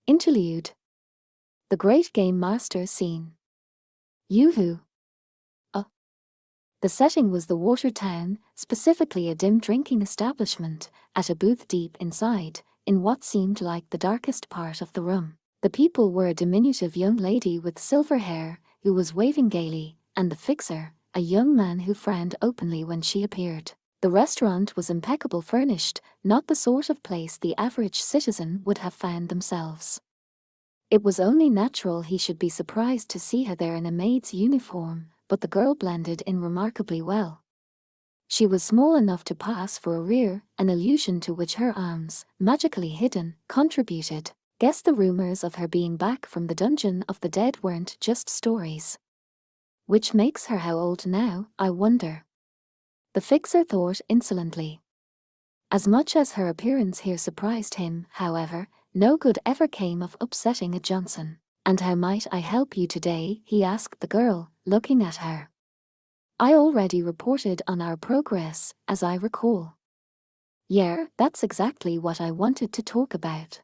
Interlude. The Great Game Master Scene. Yoo-hoo. The setting was the water town, specifically a dim drinking establishment, at a booth deep inside, in what seemed like the darkest part of the room. The people were a diminutive young lady with silver hair, who was waving gaily, and the fixer, a young man who frowned openly when she appeared. The restaurant was impeccably furnished, not the sort of place the average citizen would have found themselves. It was only natural he should be surprised to see her there in a maid's uniform, but the girl blended in remarkably well. She was small enough to pass for a rear, an illusion to which her arms, magically hidden, contributed. Guess the rumors of her being back from the dungeon of the dead weren't just stories. Which makes her how old now, I wonder? The fixer thought insolently. As much as her appearance here surprised him, however, no good ever came of upsetting a Johnson. "And how might I help you today?" he asked the girl, looking at her. "I already reported on our progress, as I recall." "Yeah, that's exactly what I wanted to talk about."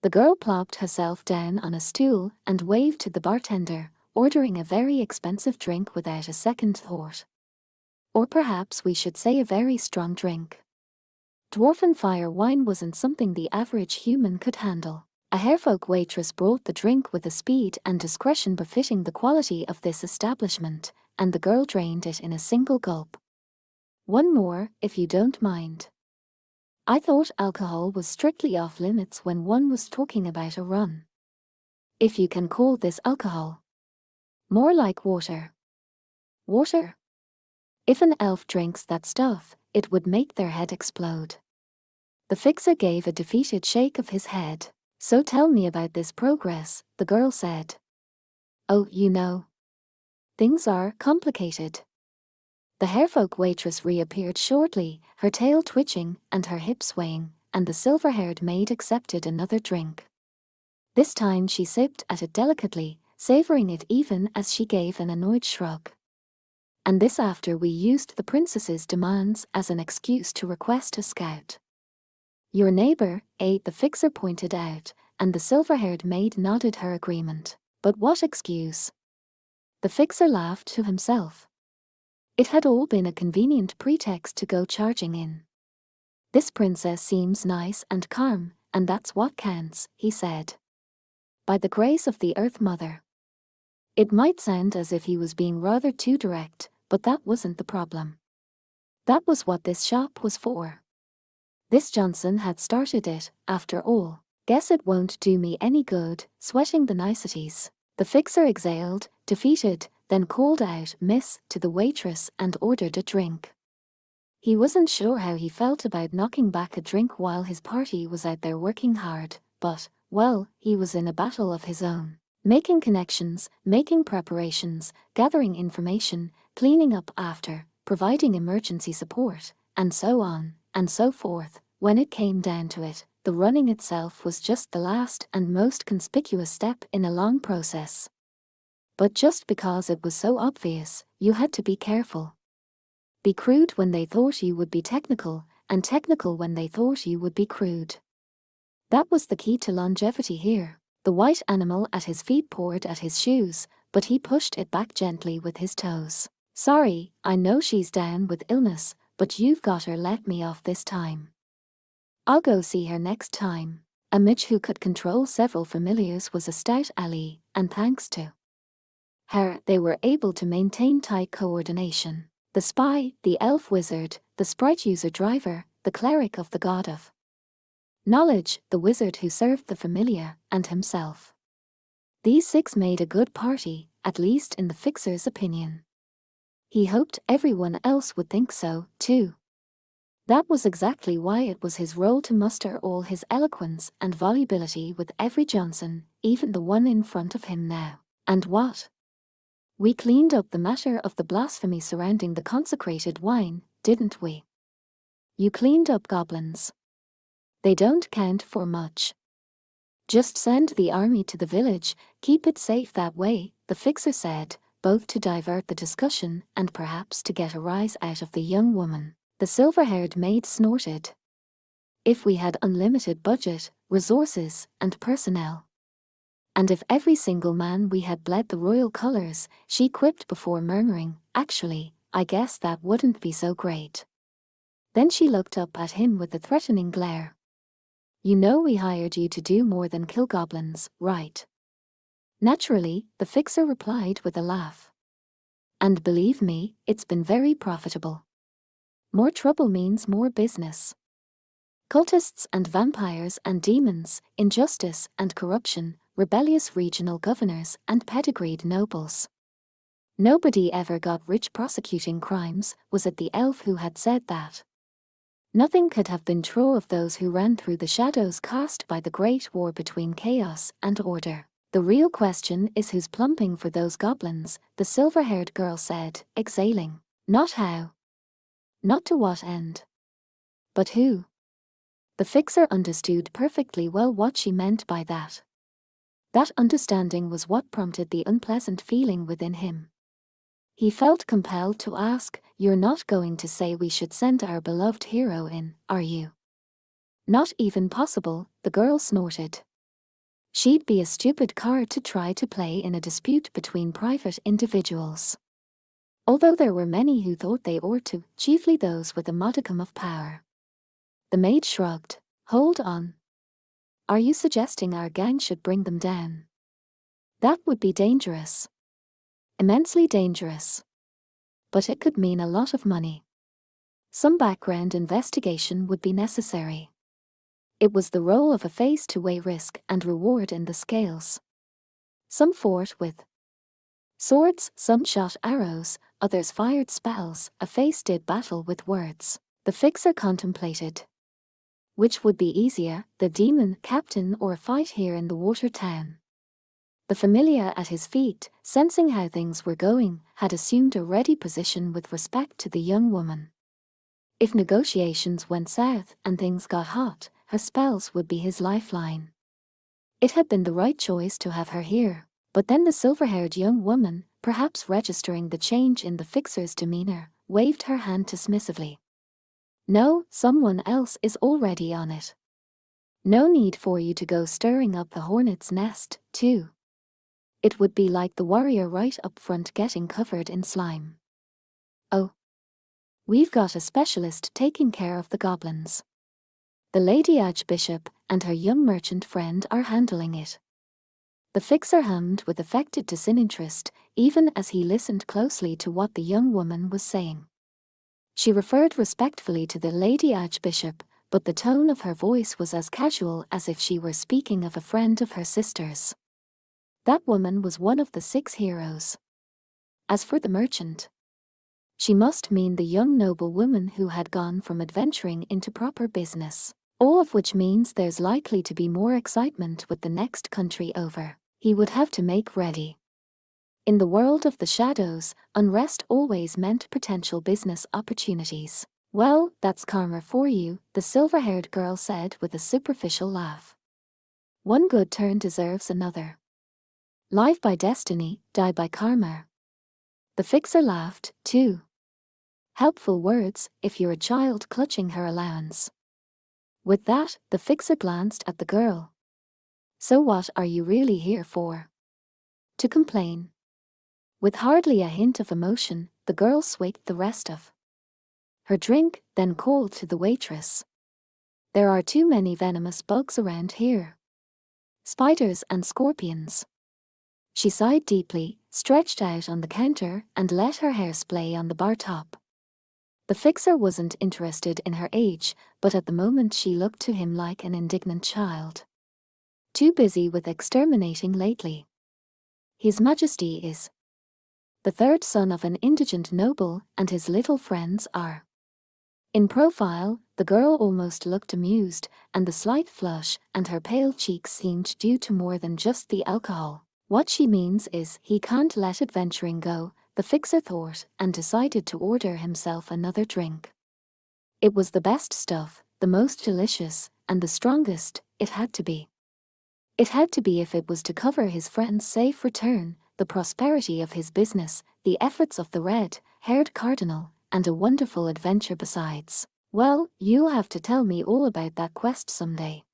The girl plopped herself down on a stool and waved to the bartender, ordering a very expensive drink without a second thought. Or perhaps we should say a very strong drink. Dwarfen fire wine wasn't something the average human could handle. A hairfolk waitress brought the drink with a speed and discretion befitting the quality of this establishment, and the girl drained it in a single gulp. "One more, if you don't mind." "I thought alcohol was strictly off limits when one was talking about a run." "If you can call this alcohol." "More like water." "Water? If an elf drinks that stuff, it would make their head explode." The fixer gave a defeated shake of his head. "So tell me about this progress," the girl said. "Oh, things are complicated." The hairfolk waitress reappeared shortly, her tail twitching and her hips swaying, and the silver-haired maid accepted another drink. This time she sipped at it delicately, savoring it even as she gave an annoyed shrug. "And this after we used the princess's demands as an excuse to request a scout." "Your neighbor," the fixer pointed out, and the silver-haired maid nodded her agreement. "But what excuse?" The fixer laughed to himself. It had all been a convenient pretext to go charging in. "This princess seems nice and calm, and that's what counts," he said. "By the grace of the Earth Mother." It might sound as if he was being rather too direct, but that wasn't the problem. That was what this shop was for. This Johnson had started it, after all. "Guess it won't do me any good, sweating the niceties." The fixer exhaled, defeated, then called out "Miss" to the waitress and ordered a drink. He wasn't sure how he felt about knocking back a drink while his party was out there working hard, but, well, he was in a battle of his own. Making connections, making preparations, gathering information, cleaning up after, providing emergency support, and so on, and so forth. When it came down to it, the running itself was just the last and most conspicuous step in a long process. But just because it was so obvious, you had to be careful. Be crude when they thought you would be technical, and technical when they thought you would be crude. That was the key to longevity here. The white animal at his feet pawed at his shoes, but he pushed it back gently with his toes. "Sorry, I know she's down with illness, but you've got her let me off this time. I'll go see her next time." A midge who could control several familiars was a stout ally, and thanks to her, they were able to maintain tight coordination. The spy, the elf wizard, the sprite user driver, the cleric of the god of knowledge, the wizard who served the familiar, and himself. These 6 made a good party, at least in the fixer's opinion. He hoped everyone else would think so, too. That was exactly why it was his role to muster all his eloquence and volubility with every Johnson, even the one in front of him now. "And what? We cleaned up the matter of the blasphemy surrounding the consecrated wine, didn't we?" "You cleaned up goblins. They don't count for much. Just send the army to the village, keep it safe that way," the fixer said, both to divert the discussion and perhaps to get a rise out of the young woman. The silver-haired maid snorted. If we had unlimited budget, resources, and personnel. And if every single man we had bled the royal colors, she quipped before murmuring, actually, I guess that wouldn't be so great. Then she looked up at him with a threatening glare. You know we hired you to do more than kill goblins, right? Naturally, the fixer replied with a laugh. And believe me, it's been very profitable. More trouble means more business. Cultists and vampires and demons, injustice and corruption, rebellious regional governors and pedigreed nobles. Nobody ever got rich prosecuting crimes, was it the elf who had said that? Nothing could have been true of those who ran through the shadows cast by the great war between chaos and order. The real question is who's plumping for those goblins, the silver-haired girl said, exhaling. Not how. Not to what end. But who? The fixer understood perfectly well what she meant by that. That understanding was what prompted the unpleasant feeling within him. He felt compelled to ask, you're not going to say we should send our beloved hero in, are you? Not even possible, the girl snorted. She'd be a stupid card to try to play in a dispute between private individuals. Although there were many who thought they ought to, chiefly those with a modicum of power. The maid shrugged. Hold on. Are you suggesting our gang should bring them down? That would be dangerous. Immensely dangerous. But it could mean a lot of money. Some background investigation would be necessary. It was the role of a face to weigh risk and reward in the scales. Some fought with swords, some shot arrows, others fired spells, a face did battle with words. The fixer contemplated. Which would be easier, the demon captain or a fight here in the water town? The familiar at his feet, sensing how things were going, had assumed a ready position with respect to the young woman. If negotiations went south and things got hot, her spells would be his lifeline. It had been the right choice to have her here, but then the silver-haired young woman, perhaps registering the change in the fixer's demeanor, waved her hand dismissively. No, someone else is already on it. No need for you to go stirring up the hornet's nest, too. It would be like the warrior right up front getting covered in slime. Oh. We've got a specialist taking care of the goblins. The Lady Archbishop and her young merchant friend are handling it. The fixer hummed with affected disinterest, even as he listened closely to what the young woman was saying. She referred respectfully to the Lady Archbishop, but the tone of her voice was as casual as if she were speaking of a friend of her sister's. That woman was one of the 6 heroes. As for the merchant, she must mean the young noblewoman who had gone from adventuring into proper business. All of which means there's likely to be more excitement with the next country over. He would have to make ready. In the world of the shadows, unrest always meant potential business opportunities. Well, that's karma for you, the silver-haired girl said with a superficial laugh. One good turn deserves another. Live by destiny, die by karma. The fixer laughed, too. Helpful words, if you're a child clutching her allowance. With that, the fixer glanced at the girl. So what are you really here for? To complain. With hardly a hint of emotion, the girl swaked the rest of her drink, then called to the waitress. There are too many venomous bugs around here. Spiders and scorpions. She sighed deeply, stretched out on the counter, and let her hair splay on the bar top. The fixer wasn't interested in her age, but at the moment she looked to him like an indignant child. Too busy with exterminating lately. His Majesty is the 3rd son of an indigent noble, and his little friends are. In profile, the girl almost looked amused, and the slight flush and her pale cheeks seemed due to more than just the alcohol. What she means is, he can't let adventuring go, the fixer thought, and decided to order himself another drink. It was the best stuff, the most delicious, and the strongest, it had to be. It had to be if it was to cover his friend's safe return, the prosperity of his business, the efforts of the red-haired cardinal, and a wonderful adventure besides. Well, you'll have to tell me all about that quest someday.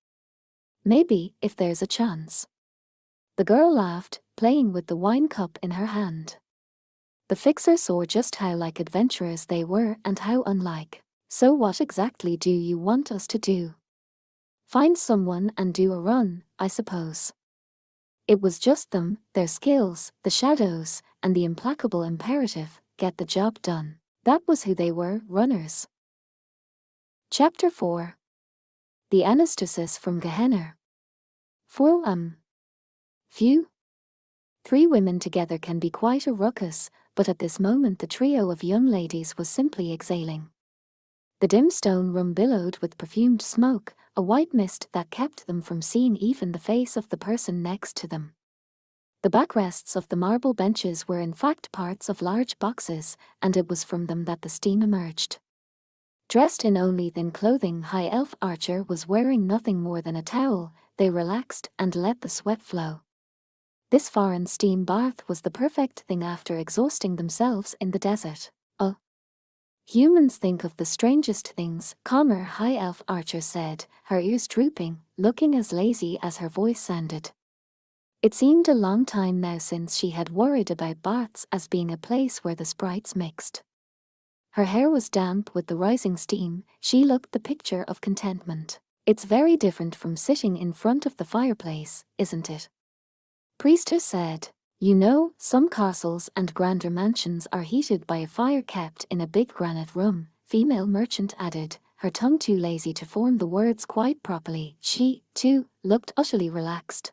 Maybe, if there's a chance. The girl laughed, playing with the wine cup in her hand. The fixer saw just how like adventurers they were and how unlike. So what exactly do you want us to do? Find someone and do a run, I suppose. It was just them, their skills, the shadows, and the implacable imperative, get the job done. That was who they were, runners. Chapter 4. The Anastasis from Gehenna. Phew. 3 women together can be quite a ruckus, but at this moment the trio of young ladies was simply exhaling. The dim stone room billowed with perfumed smoke, a white mist that kept them from seeing even the face of the person next to them. The backrests of the marble benches were in fact parts of large boxes, and it was from them that the steam emerged. Dressed in only thin clothing, High Elf Archer was wearing nothing more than a towel. They relaxed and let the sweat flow. This foreign steam bath was the perfect thing after exhausting themselves in the desert. Humans think of the strangest things, calmer High Elf Archer said, her ears drooping, looking as lazy as her voice sounded. It seemed a long time now since she had worried about baths as being a place where the sprites mixed. Her hair was damp with the rising steam, she looked the picture of contentment. It's very different from sitting in front of the fireplace, isn't it? Priestess said. You know, some castles and grander mansions are heated by a fire kept in a big granite room, female merchant added, her tongue too lazy to form the words quite properly. She, too, looked utterly relaxed.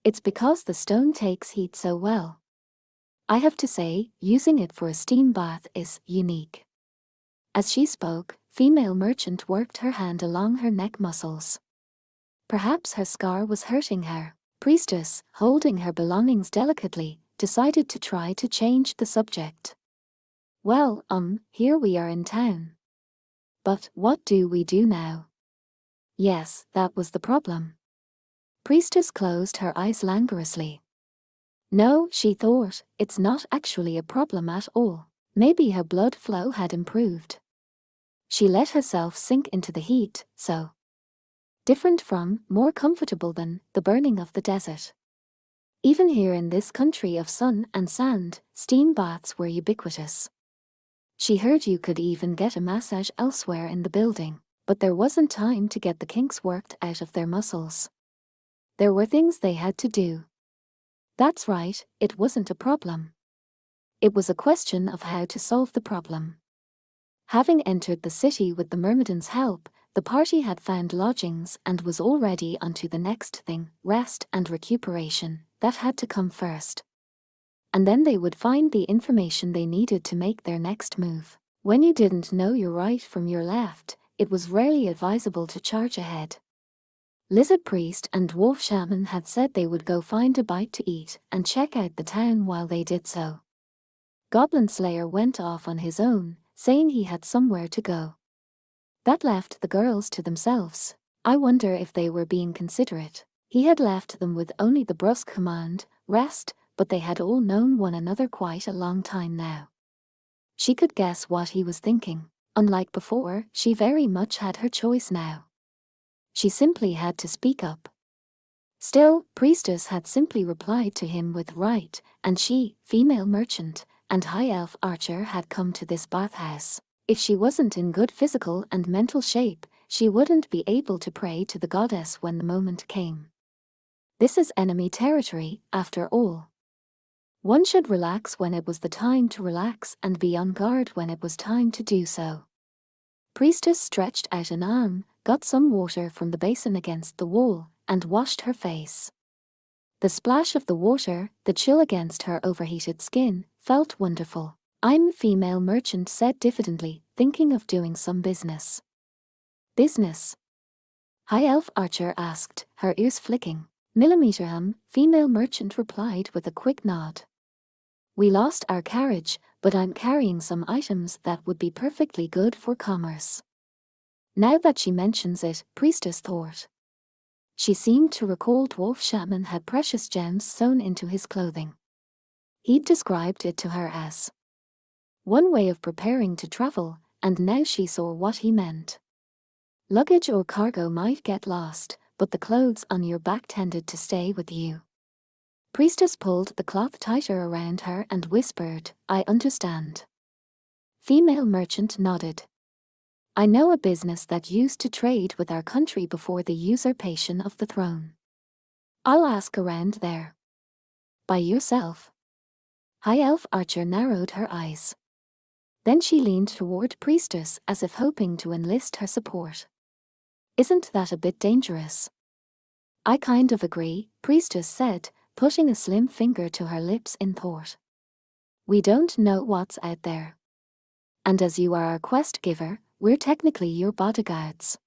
It's because the stone takes heat so well. I have to say, using it for a steam bath is unique. As she spoke, female merchant worked her hand along her neck muscles. Perhaps her scar was hurting her. Priestess, holding her belongings delicately, decided to try to change the subject. Well, here we are in town. But what do we do now? Yes, that was the problem. Priestess closed her eyes languorously. No, she thought, it's not actually a problem at all. Maybe her blood flow had improved. She let herself sink into the heat, so different from, more comfortable than, the burning of the desert. Even here in this country of sun and sand, steam baths were ubiquitous. She heard you could even get a massage elsewhere in the building, but there wasn't time to get the kinks worked out of their muscles. There were things they had to do. That's right, it wasn't a problem. It was a question of how to solve the problem. Having entered the city with the Myrmidon's help, the party had found lodgings and was already onto the next thing, rest and recuperation, that had to come first. And then they would find the information they needed to make their next move. When you didn't know your right from your left, it was rarely advisable to charge ahead. Lizard Priest and Dwarf Shaman had said they would go find a bite to eat and check out the town while they did so. Goblin Slayer went off on his own, saying he had somewhere to go. That left the girls to themselves. I wonder if they were being considerate. He had left them with only the brusque command, rest, but they had all known one another quite a long time now. She could guess what he was thinking. Unlike before, she very much had her choice now. She simply had to speak up. Still, Priestess had simply replied to him with right, and she, female merchant, and High Elf Archer had come to this bathhouse. If she wasn't in good physical and mental shape, she wouldn't be able to pray to the goddess when the moment came. This is enemy territory, after all. One should relax when it was the time to relax and be on guard when it was time to do so. Priestess stretched out an arm, got some water from the basin against the wall, and washed her face. The splash of the water, the chill against her overheated skin, felt wonderful. I'm female merchant said diffidently, thinking of doing some business. Business? High Elf Archer asked, her ears flicking. Millimeter female merchant replied with a quick nod. We lost our carriage, but I'm carrying some items that would be perfectly good for commerce. Now that she mentions it, Priestess thought. She seemed to recall Dwarf Shaman had precious gems sewn into his clothing. He'd described it to her as one way of preparing to travel, and now she saw what he meant. Luggage or cargo might get lost, but the clothes on your back tended to stay with you. Priestess pulled the cloth tighter around her and whispered, "I understand." Female merchant nodded. "I know a business that used to trade with our country before the usurpation of the throne. I'll ask around there." "By yourself?" High Elf Archer narrowed her eyes. Then she leaned toward Priestess as if hoping to enlist her support. "Isn't that a bit dangerous?" "I kind of agree," Priestess said, putting a slim finger to her lips in thought. "We don't know what's out there. And as you are our quest giver, we're technically your bodyguards."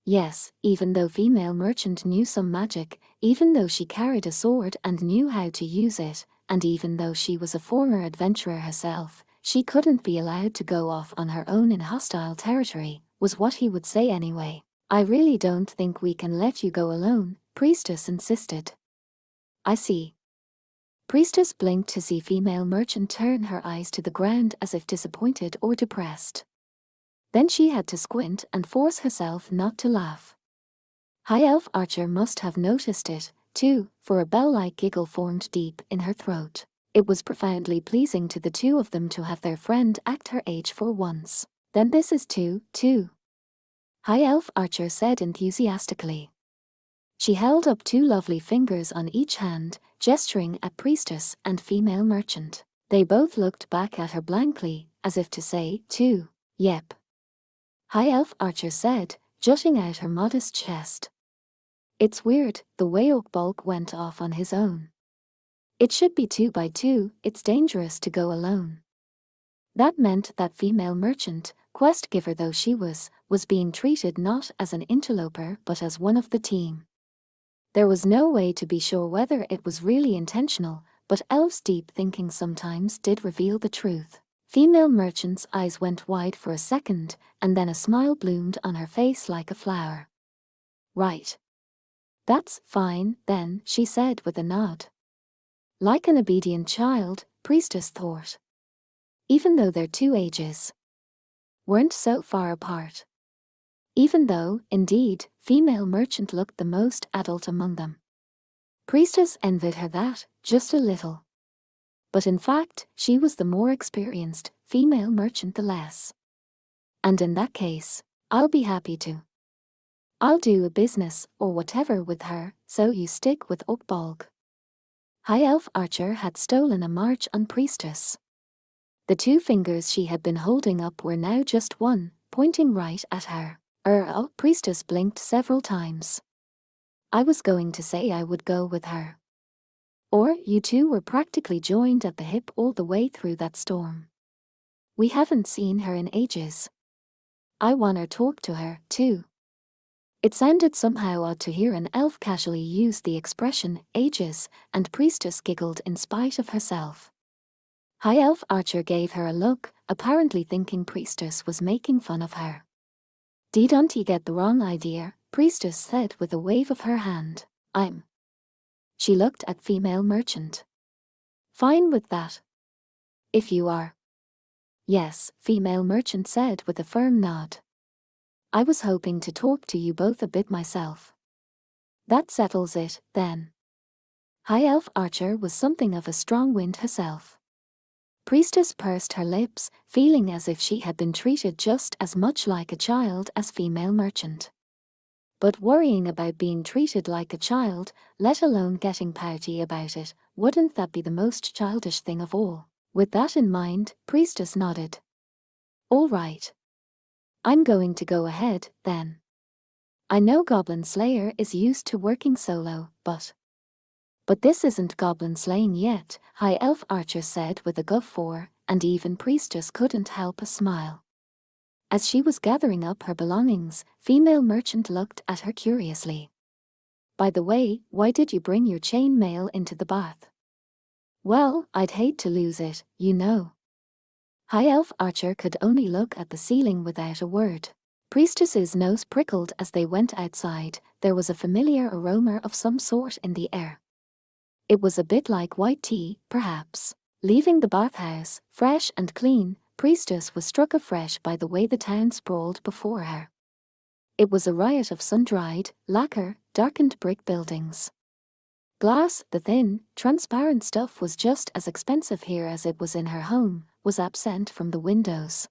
Yes, even though female merchant knew some magic, even though she carried a sword and knew how to use it, and even though she was a former adventurer herself, she couldn't be allowed to go off on her own in hostile territory, was what he would say anyway. "I really don't think we can let you go alone," Priestess insisted. "I see." Priestess blinked to see female merchant turn her eyes to the ground as if disappointed or depressed. Then she had to squint and force herself not to laugh. High Elf Archer must have noticed it, too, for a bell-like giggle formed deep in her throat. It was profoundly pleasing to the two of them to have their friend act her age for once. "Then this is too. High Elf Archer said enthusiastically. She held up two lovely fingers on each hand, gesturing at Priestess and female merchant. They both looked back at her blankly, as if to say, too. "Yep." High Elf Archer said, jutting out her modest chest. "It's weird, the way Oakbulk went off on his own. It should be 2 by 2, it's dangerous to go alone." That meant that female merchant, quest giver though she was being treated not as an interloper but as one of the team. There was no way to be sure whether it was really intentional, but Elf's deep thinking sometimes did reveal the truth. Female merchant's eyes went wide for a second, and then a smile bloomed on her face like a flower. "Right. That's fine, then," she said with a nod. Like an obedient child, Priestess thought. Even though their two ages weren't so far apart. Even though, indeed, female merchant looked the most adult among them. Priestess envied her that, just a little. But in fact, she was the more experienced, female merchant the less. "And in that case, I'll be happy to. I'll do a business, or whatever with her, so you stick with Oakbulk." High Elf Archer had stolen a march on Priestess. The two fingers she had been holding up were now just one, pointing right at her. Oh, Priestess blinked several times. "I was going to say I would go with her. Or you two were practically joined at the hip all the way through that storm. We haven't seen her in ages. I wanna talk to her, too." It sounded somehow odd to hear an elf casually use the expression, ages, and Priestess giggled in spite of herself. High Elf Archer gave her a look, apparently thinking Priestess was making fun of her. "Don't you get the wrong idea," Priestess said with a wave of her hand. She looked at female merchant. "Fine with that. If you are." "Yes," female merchant said with a firm nod. "I was hoping to talk to you both a bit myself." "That settles it, then." High Elf Archer was something of a strong wind herself. Priestess pursed her lips, feeling as if she had been treated just as much like a child as female merchant. But worrying about being treated like a child, let alone getting pouty about it, wouldn't that be the most childish thing of all? With that in mind, Priestess nodded. "All right. I'm going to go ahead, then. I know Goblin Slayer is used to working solo, but this isn't goblin slaying yet," High Elf Archer said with a guffaw, and even Priestess couldn't help a smile. As she was gathering up her belongings, female merchant looked at her curiously. "By the way, why did you bring your chain mail into the bath?" "Well, I'd hate to lose it, you know." High Elf Archer could only look at the ceiling without a word. Priestess's nose prickled as they went outside. There was a familiar aroma of some sort in the air. It was a bit like white tea, perhaps. Leaving the bathhouse, fresh and clean, Priestess was struck afresh by the way the town sprawled before her. It was a riot of sun-dried, lacquer, darkened brick buildings. Glass, the thin, transparent stuff, was just as expensive here as it was in her home, was absent from the windows.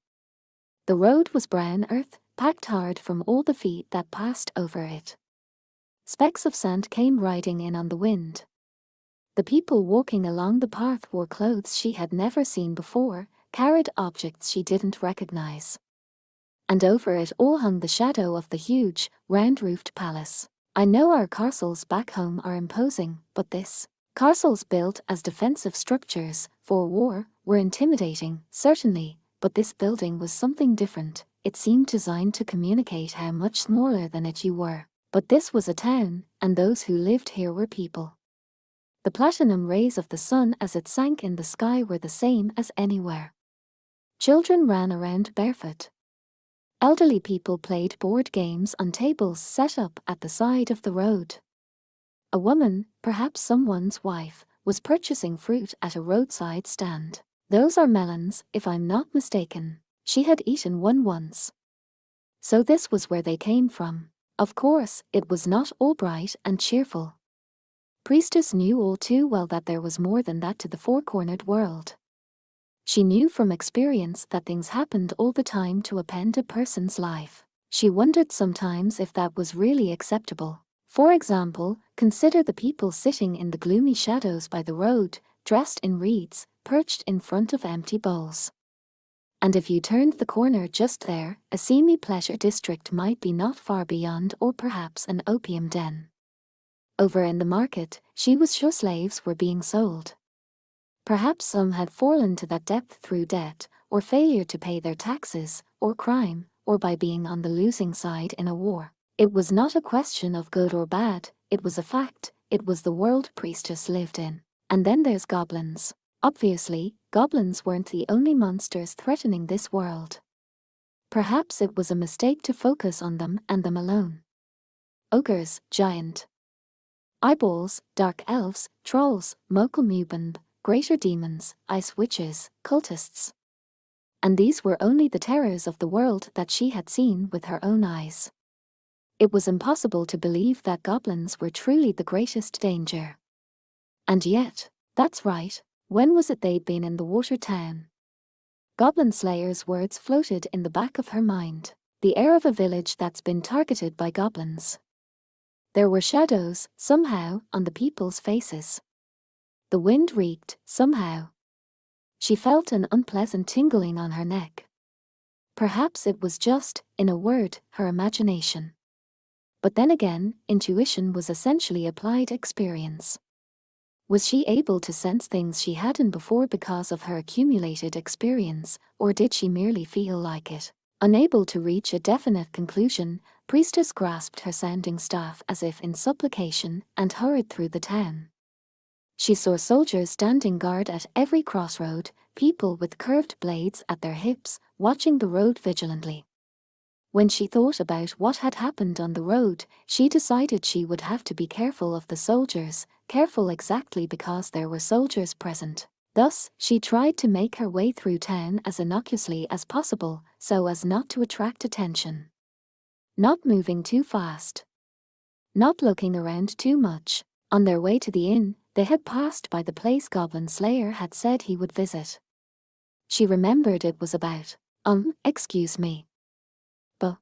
The road was brown earth, packed hard from all the feet that passed over it. Specks of sand came riding in on the wind. The people walking along the path wore clothes she had never seen before, carried objects she didn't recognize. And over it all hung the shadow of the huge, round-roofed palace. I know our castles back home are imposing, but this. Castles built as defensive structures for war were intimidating, certainly, but this building was something different. It seemed designed to communicate how much smaller than it you were. But this was a town, and those who lived here were people. The platinum rays of the sun as it sank in the sky were the same as anywhere. Children ran around barefoot. Elderly people played board games on tables set up at the side of the road. A woman, perhaps someone's wife, was purchasing fruit at a roadside stand. "Those are melons, if I'm not mistaken." She had eaten one once. So this was where they came from. Of course, it was not all bright and cheerful. Priestess knew all too well that there was more than that to the four-cornered world. She knew from experience that things happened all the time to append a person's life. She wondered sometimes if that was really acceptable. For example, consider the people sitting in the gloomy shadows by the road, dressed in reeds, perched in front of empty bowls. And if you turned the corner just there, a seamy pleasure district might be not far beyond, or perhaps an opium den. Over in the market, she was sure slaves were being sold. Perhaps some had fallen to that depth through debt, or failure to pay their taxes, or crime, or by being on the losing side in a war. It was not a question of good or bad, it was a fact, it was the world Priestess lived in. And then there's goblins. Obviously, goblins weren't the only monsters threatening this world. Perhaps it was a mistake to focus on them and them alone. Ogres, giant eyeballs, dark elves, trolls, Mokelmuband, greater demons, ice witches, cultists. And these were only the terrors of the world that she had seen with her own eyes. It was impossible to believe that goblins were truly the greatest danger. And yet, that's right, when was it they'd been in the water town? Goblin Slayer's words floated in the back of her mind. The air of a village that's been targeted by goblins. There were shadows, somehow, on the people's faces. The wind reeked, somehow. She felt an unpleasant tingling on her neck. Perhaps it was just, in a word, her imagination. But then again, intuition was essentially applied experience. Was she able to sense things she hadn't before because of her accumulated experience, or did she merely feel like it? Unable to reach a definite conclusion, Priestess grasped her sounding staff as if in supplication and hurried through the town. She saw soldiers standing guard at every crossroad, people with curved blades at their hips, watching the road vigilantly. When she thought about what had happened on the road, she decided she would have to be careful of the soldiers, careful exactly because there were soldiers present. Thus, she tried to make her way through town as innocuously as possible, so as not to attract attention. Not moving too fast. Not looking around too much. On their way to the inn, they had passed by the place Goblin Slayer had said he would visit. She remembered it was about, excuse me. But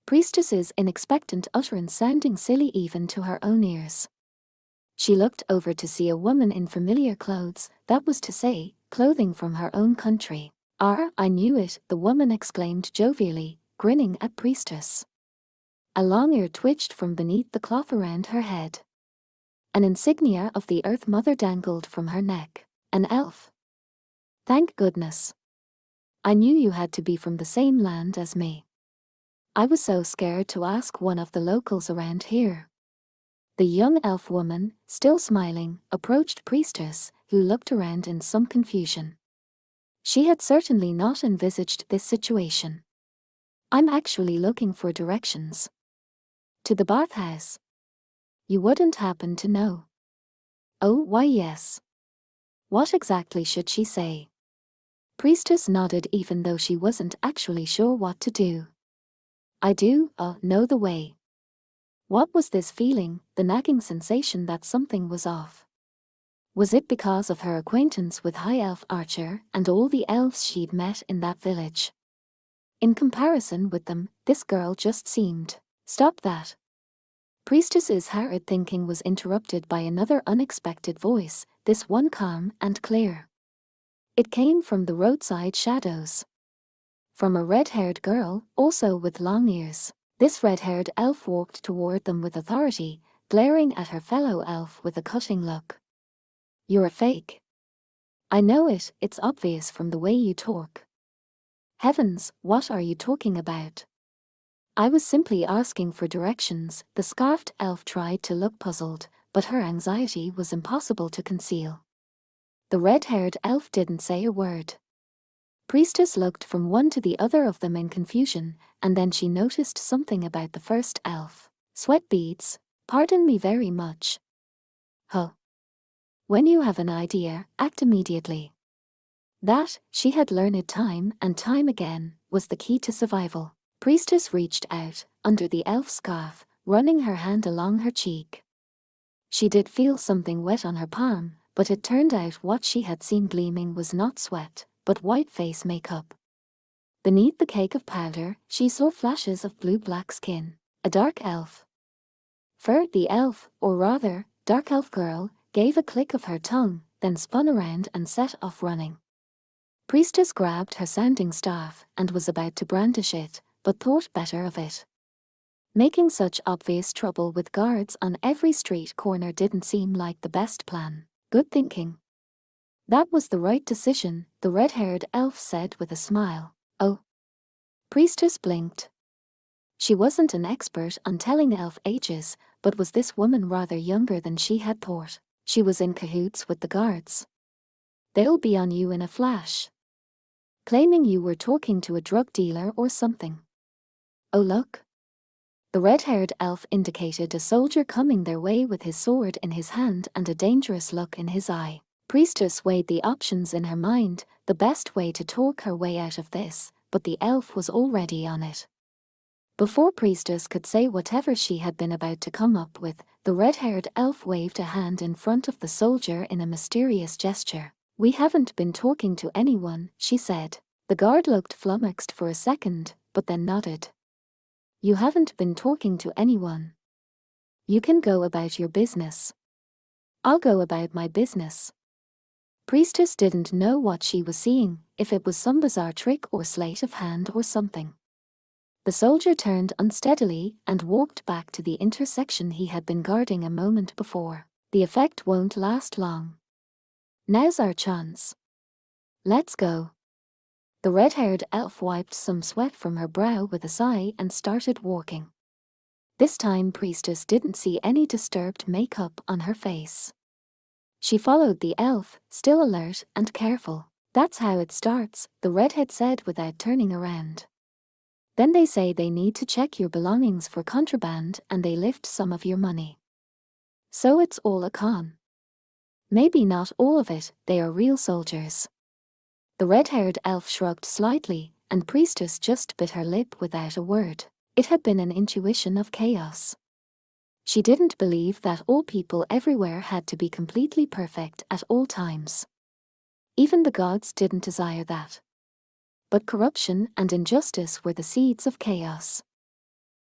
Priestess's inexpectant utterance sounding silly even to her own ears. She looked over to see a woman in familiar clothes, that was to say, clothing from her own country. I knew it, the woman exclaimed jovially, grinning at Priestess. A long ear twitched from beneath the cloth around her head. An insignia of the Earth Mother dangled from her neck. An elf. Thank goodness. I knew you had to be from the same land as me. I was so scared to ask one of the locals around here. The young elf woman, still smiling, approached Priestess, who looked around in some confusion. She had certainly not envisaged this situation. I'm actually looking for directions. To the bathhouse. You wouldn't happen to know. Oh, why yes. What exactly should she say? Priestess nodded even though she wasn't actually sure what to do. I do, know the way. What was this feeling, the nagging sensation that something was off? Was it because of her acquaintance with High Elf Archer and all the elves she'd met in that village? In comparison with them, this girl just seemed. Stop that. Priestess's hurried thinking was interrupted by another unexpected voice, this one calm and clear. It came from the roadside shadows. From a red-haired girl, also with long ears. This red-haired elf walked toward them with authority, glaring at her fellow elf with a cutting look. You're a fake. I know it, it's obvious from the way you talk. Heavens, what are you talking about? I was simply asking for directions. The scarfed elf tried to look puzzled, but her anxiety was impossible to conceal. The red-haired elf didn't say a word. Priestess looked from one to the other of them in confusion, and then she noticed something about the first elf. Sweat beads, pardon me very much. Huh. When you have an idea, act immediately. That, she had learned time and time again, was the key to survival. Priestess reached out, under the elf scarf, running her hand along her cheek. She did feel something wet on her palm, but it turned out what she had seen gleaming was not sweat, but white face makeup. Beneath the cake of powder, she saw flashes of blue-black skin. A dark elf. The elf, or rather, dark elf girl, gave a click of her tongue, then spun around and set off running. Priestess grabbed her sounding staff and was about to brandish it, but thought better of it. Making such obvious trouble with guards on every street corner didn't seem like the best plan. Good thinking. That was the right decision, the red-haired elf said with a smile. Oh. Priestess blinked. She wasn't an expert on telling elf ages, but was this woman rather younger than she had thought? She was in cahoots with the guards. They'll be on you in a flash. Claiming you were talking to a drug dealer or something. Oh look. The red-haired elf indicated a soldier coming their way with his sword in his hand and a dangerous look in his eye. Priestess weighed the options in her mind, the best way to talk her way out of this, but the elf was already on it. Before Priestess could say whatever she had been about to come up with, the red-haired elf waved a hand in front of the soldier in a mysterious gesture. We haven't been talking to anyone, she said. The guard looked flummoxed for a second, but then nodded. You haven't been talking to anyone. You can go about your business. I'll go about my business. Priestess didn't know what she was seeing, if it was some bizarre trick or sleight of hand or something. The soldier turned unsteadily and walked back to the intersection he had been guarding a moment before. The effect won't last long. Now's our chance. Let's go. The red-haired elf wiped some sweat from her brow with a sigh and started walking. This time Priestess didn't see any disturbed makeup on her face. She followed the elf, still alert and careful. That's how it starts, the redhead said without turning around. Then they say they need to check your belongings for contraband and they lift some of your money. So it's all a con. Maybe not all of it, they are real soldiers. The red-haired elf shrugged slightly, and Priestess just bit her lip without a word. It had been an intuition of chaos. She didn't believe that all people everywhere had to be completely perfect at all times. Even the gods didn't desire that. But corruption and injustice were the seeds of chaos.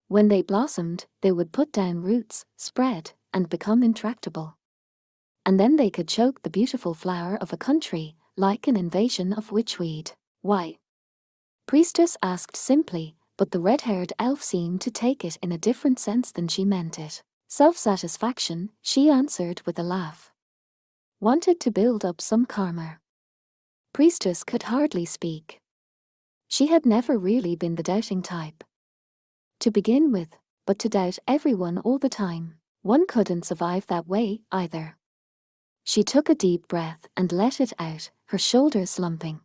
When they blossomed, they would put down roots, spread, and become intractable. And then they could choke the beautiful flower of a country, like an invasion of witchweed. Why? Priestess asked simply, but the red-haired elf seemed to take it in a different sense than she meant it. Self-satisfaction, she answered with a laugh. Wanted to build up some karma. Priestess could hardly speak. She had never really been the doubting type. To begin with, but to doubt everyone all the time, one couldn't survive that way either. She took a deep breath and let it out, her shoulders slumping.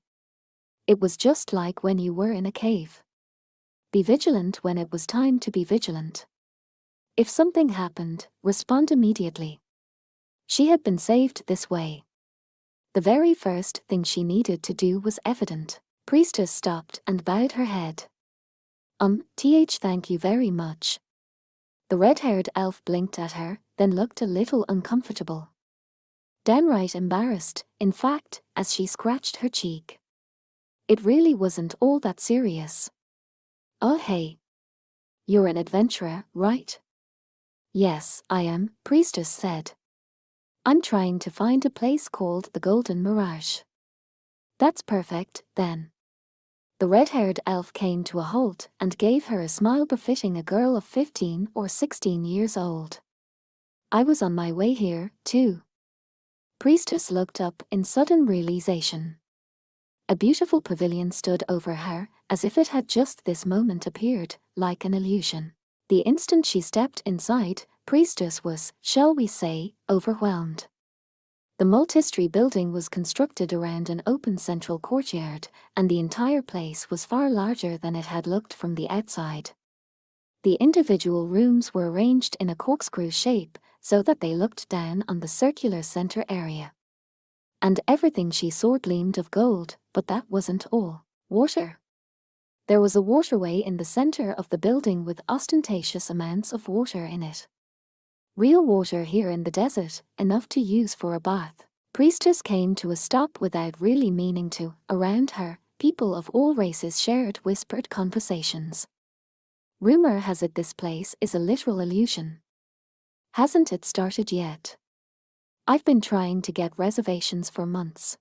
It was just like when you were in a cave. Be vigilant when it was time to be vigilant. If something happened, respond immediately. She had been saved this way. The very first thing she needed to do was evident. Priestess stopped and bowed her head. Thank you very much. The red-haired elf blinked at her, then looked a little uncomfortable. Downright embarrassed, in fact, as she scratched her cheek. It really wasn't all that serious. Oh hey. You're an adventurer, right? Yes, I am, Priestess said. I'm trying to find a place called the Golden Mirage. That's perfect, then. The red-haired elf came to a halt and gave her a smile befitting a girl of 15 or 16 years old. I was on my way here, too. Priestess looked up in sudden realization. A beautiful pavilion stood over her, as if it had just this moment appeared, like an illusion. The instant she stepped inside, Priestess was, shall we say, overwhelmed. The multi-story building was constructed around an open central courtyard, and the entire place was far larger than it had looked from the outside. The individual rooms were arranged in a corkscrew shape, so that they looked down on the circular center area. And everything she saw gleamed of gold, but that wasn't all. Water. There was a waterway in the center of the building with ostentatious amounts of water in it. Real water here in the desert, enough to use for a bath. Priestess came to a stop without really meaning to. Around her, people of all races shared whispered conversations. Rumor has it this place is a literal illusion. Hasn't it started yet? I've been trying to get reservations for months.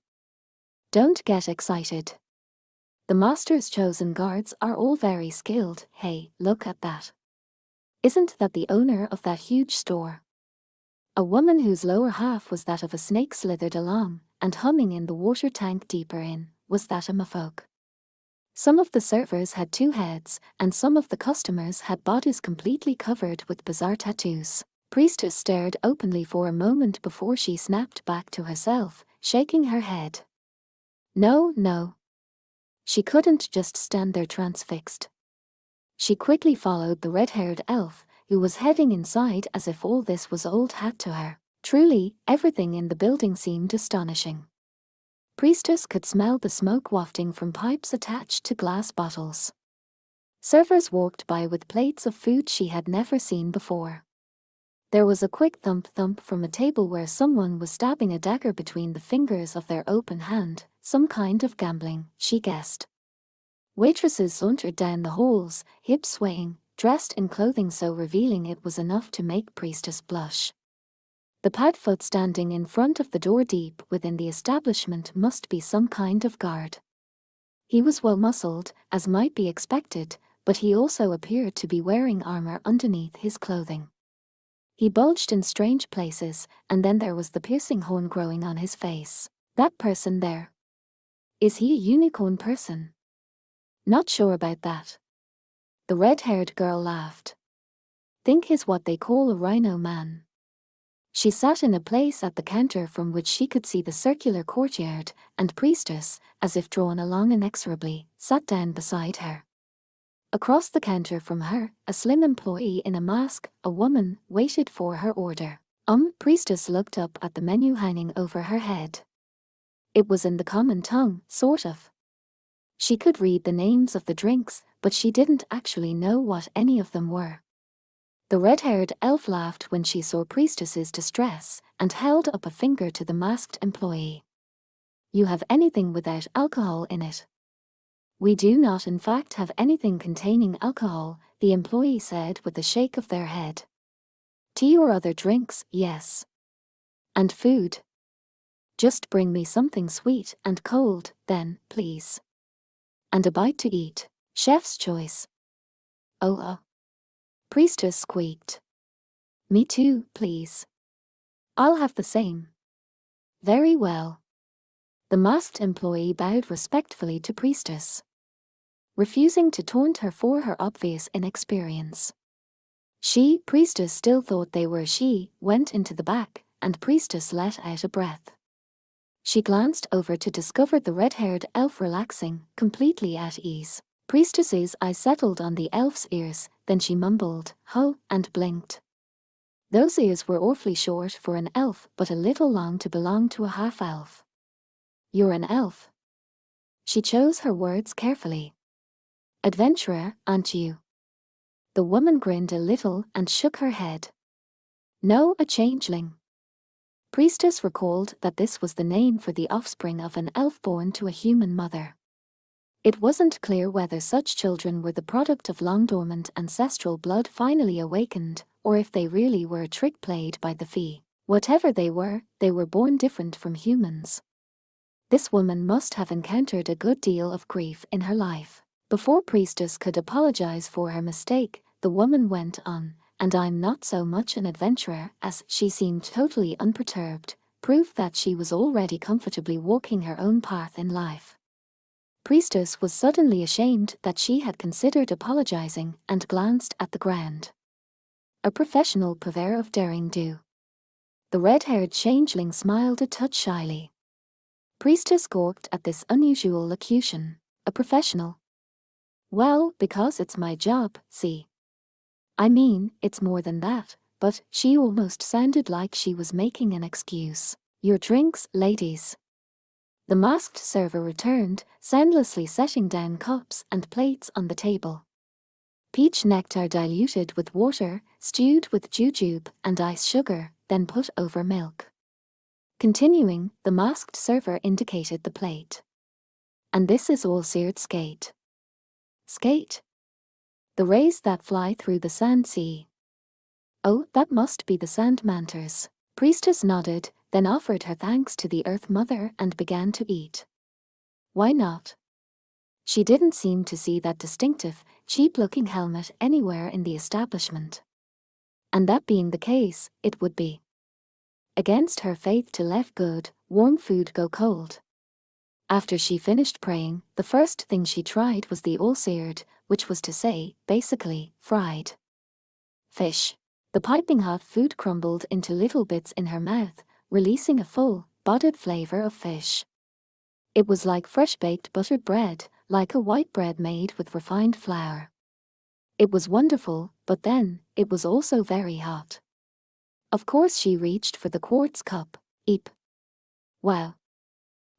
Don't get excited. The master's chosen guards are all very skilled. Hey, look at that. Isn't that the owner of that huge store? A woman whose lower half was that of a snake slithered along, and humming in the water tank deeper in. Was that a mafolk? Some of the servers had 2 heads, and some of the customers had bodies completely covered with bizarre tattoos. Priestess stared openly for a moment before she snapped back to herself, shaking her head. No. She couldn't just stand there transfixed. She quickly followed the red-haired elf, who was heading inside as if all this was old hat to her. Truly, everything in the building seemed astonishing. Priestess could smell the smoke wafting from pipes attached to glass bottles. Servers walked by with plates of food she had never seen before. There was a quick thump-thump from a table where someone was stabbing a dagger between the fingers of their open hand, some kind of gambling, she guessed. Waitresses sauntered down the halls, hips swaying, dressed in clothing so revealing it was enough to make Priestess blush. The Padfoot standing in front of the door deep within the establishment must be some kind of guard. He was well-muscled, as might be expected, but he also appeared to be wearing armor underneath his clothing. He bulged in strange places, and then there was the piercing horn growing on his face. That person there. Is he a unicorn person? Not sure about that. The red-haired girl laughed. Think he's what they call a rhino man. She sat in a place at the counter from which she could see the circular courtyard, and Priestess, as if drawn along inexorably, sat down beside her. Across the counter from her, a slim employee in a mask, a woman, waited for her order. Priestess looked up at the menu hanging over her head. It was in the common tongue, sort of. She could read the names of the drinks, but she didn't actually know what any of them were. The red-haired elf laughed when she saw Priestess's distress, and held up a finger to the masked employee. You have anything without alcohol in it? We do not in fact have anything containing alcohol, the employee said with a shake of their head. Tea or other drinks, yes. And food. Just bring me something sweet and cold, then, please. And a bite to eat. Chef's choice. Oh. Priestess squeaked. Me too, please. I'll have the same. Very well. The masked employee bowed respectfully to Priestess, refusing to taunt her for her obvious inexperience. Priestess still thought they were went into the back, and Priestess let out a breath. She glanced over to discover the red-haired elf relaxing, completely at ease. Priestess's eyes settled on the elf's ears, then she mumbled, "Ho," and blinked. Those ears were awfully short for an elf, but a little long to belong to a half-elf. You're an elf. She chose her words carefully. Adventurer, aren't you? The woman grinned a little and shook her head. No, a changeling. Priestess recalled that this was the name for the offspring of an elf born to a human mother. It wasn't clear whether such children were the product of long-dormant ancestral blood finally awakened, or if they really were a trick played by the Fee. Whatever they were born different from humans. This woman must have encountered a good deal of grief in her life. Before Priestess could apologize for her mistake, the woman went on, and I'm not so much an adventurer as she seemed totally unperturbed, proof that she was already comfortably walking her own path in life. Priestess was suddenly ashamed that she had considered apologizing and glanced at the ground. A professional purveyor of daring-do. The red-haired changeling smiled a touch shyly. Priestess gawked at this unusual locution. A professional? Well, because it's my job, see. I mean, it's more than that, but she almost sounded like she was making an excuse. Your drinks, ladies. The masked server returned, soundlessly setting down cups and plates on the table. Peach nectar diluted with water, stewed with jujube and ice sugar, then put over milk. Continuing, the masked server indicated the plate. And this is all seared skate. Skate? The rays that fly through the sand sea. Oh, that must be the sand manters. Priestess nodded, then offered her thanks to the Earth Mother and began to eat. Why not? She didn't seem to see that distinctive, cheap-looking helmet anywhere in the establishment. And that being the case, it would be against her faith to let good, warm food go cold. After she finished praying, the first thing she tried was the all-seared, which was to say, basically, fried fish. The piping hot food crumbled into little bits in her mouth, releasing a full, bodied flavor of fish. It was like fresh-baked buttered bread, like a white bread made with refined flour. It was wonderful, but then, it was also very hot. Of course she reached for the quartz cup. Eep. Wow.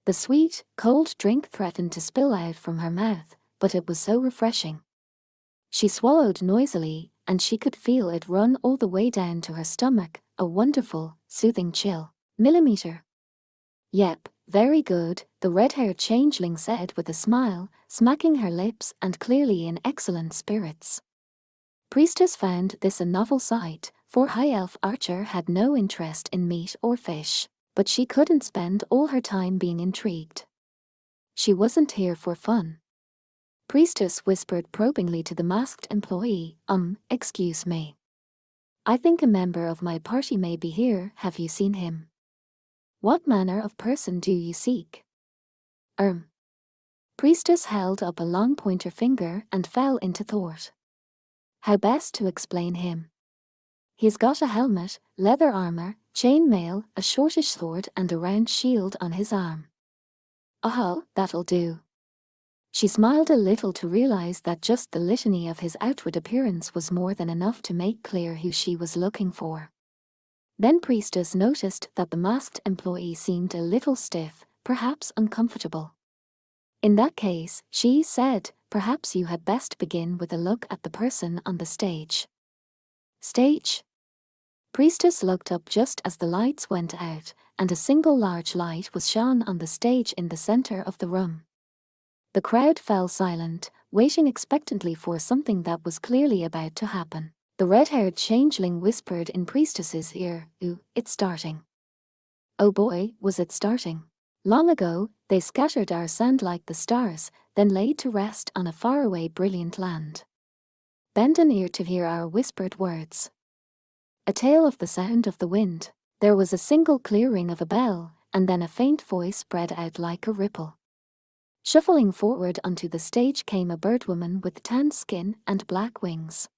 The sweet, cold drink threatened to spill out from her mouth, but it was so refreshing. She swallowed noisily, and she could feel it run all the way down to her stomach, a wonderful, soothing chill. Millimeter. Yep, very good, the red-haired changeling said with a smile, smacking her lips and clearly in excellent spirits. Priestess found this a novel sight, for High Elf Archer had no interest in meat or fish, but she couldn't spend all her time being intrigued. She wasn't here for fun. Priestess whispered probingly to the masked employee, excuse me. I think a member of my party may be here, have you seen him? What manner of person do you seek? Priestess held up a long pointer finger and fell into thought. How best to explain him? He's got a helmet, leather armor, chainmail, a shortish sword and a round shield on his arm. Oh, that'll do. She smiled a little to realize that just the litany of his outward appearance was more than enough to make clear who she was looking for. Then Priestess noticed that the masked employee seemed a little stiff, perhaps uncomfortable. In that case, she said, perhaps you had best begin with a look at the person on the stage. Stage? Priestess looked up just as the lights went out, and a single large light was shone on the stage in the center of the room. The crowd fell silent, waiting expectantly for something that was clearly about to happen. The red-haired changeling whispered in Priestess's ear, "Ooh, it's starting." Oh boy, was it starting. Long ago, they scattered our sand like the stars, then laid to rest on a faraway brilliant land. Bend an ear to hear our whispered words. A tale of the sound of the wind. There was a single clear ring of a bell, and then a faint voice spread out like a ripple. Shuffling forward onto the stage came a birdwoman with tan skin and black wings.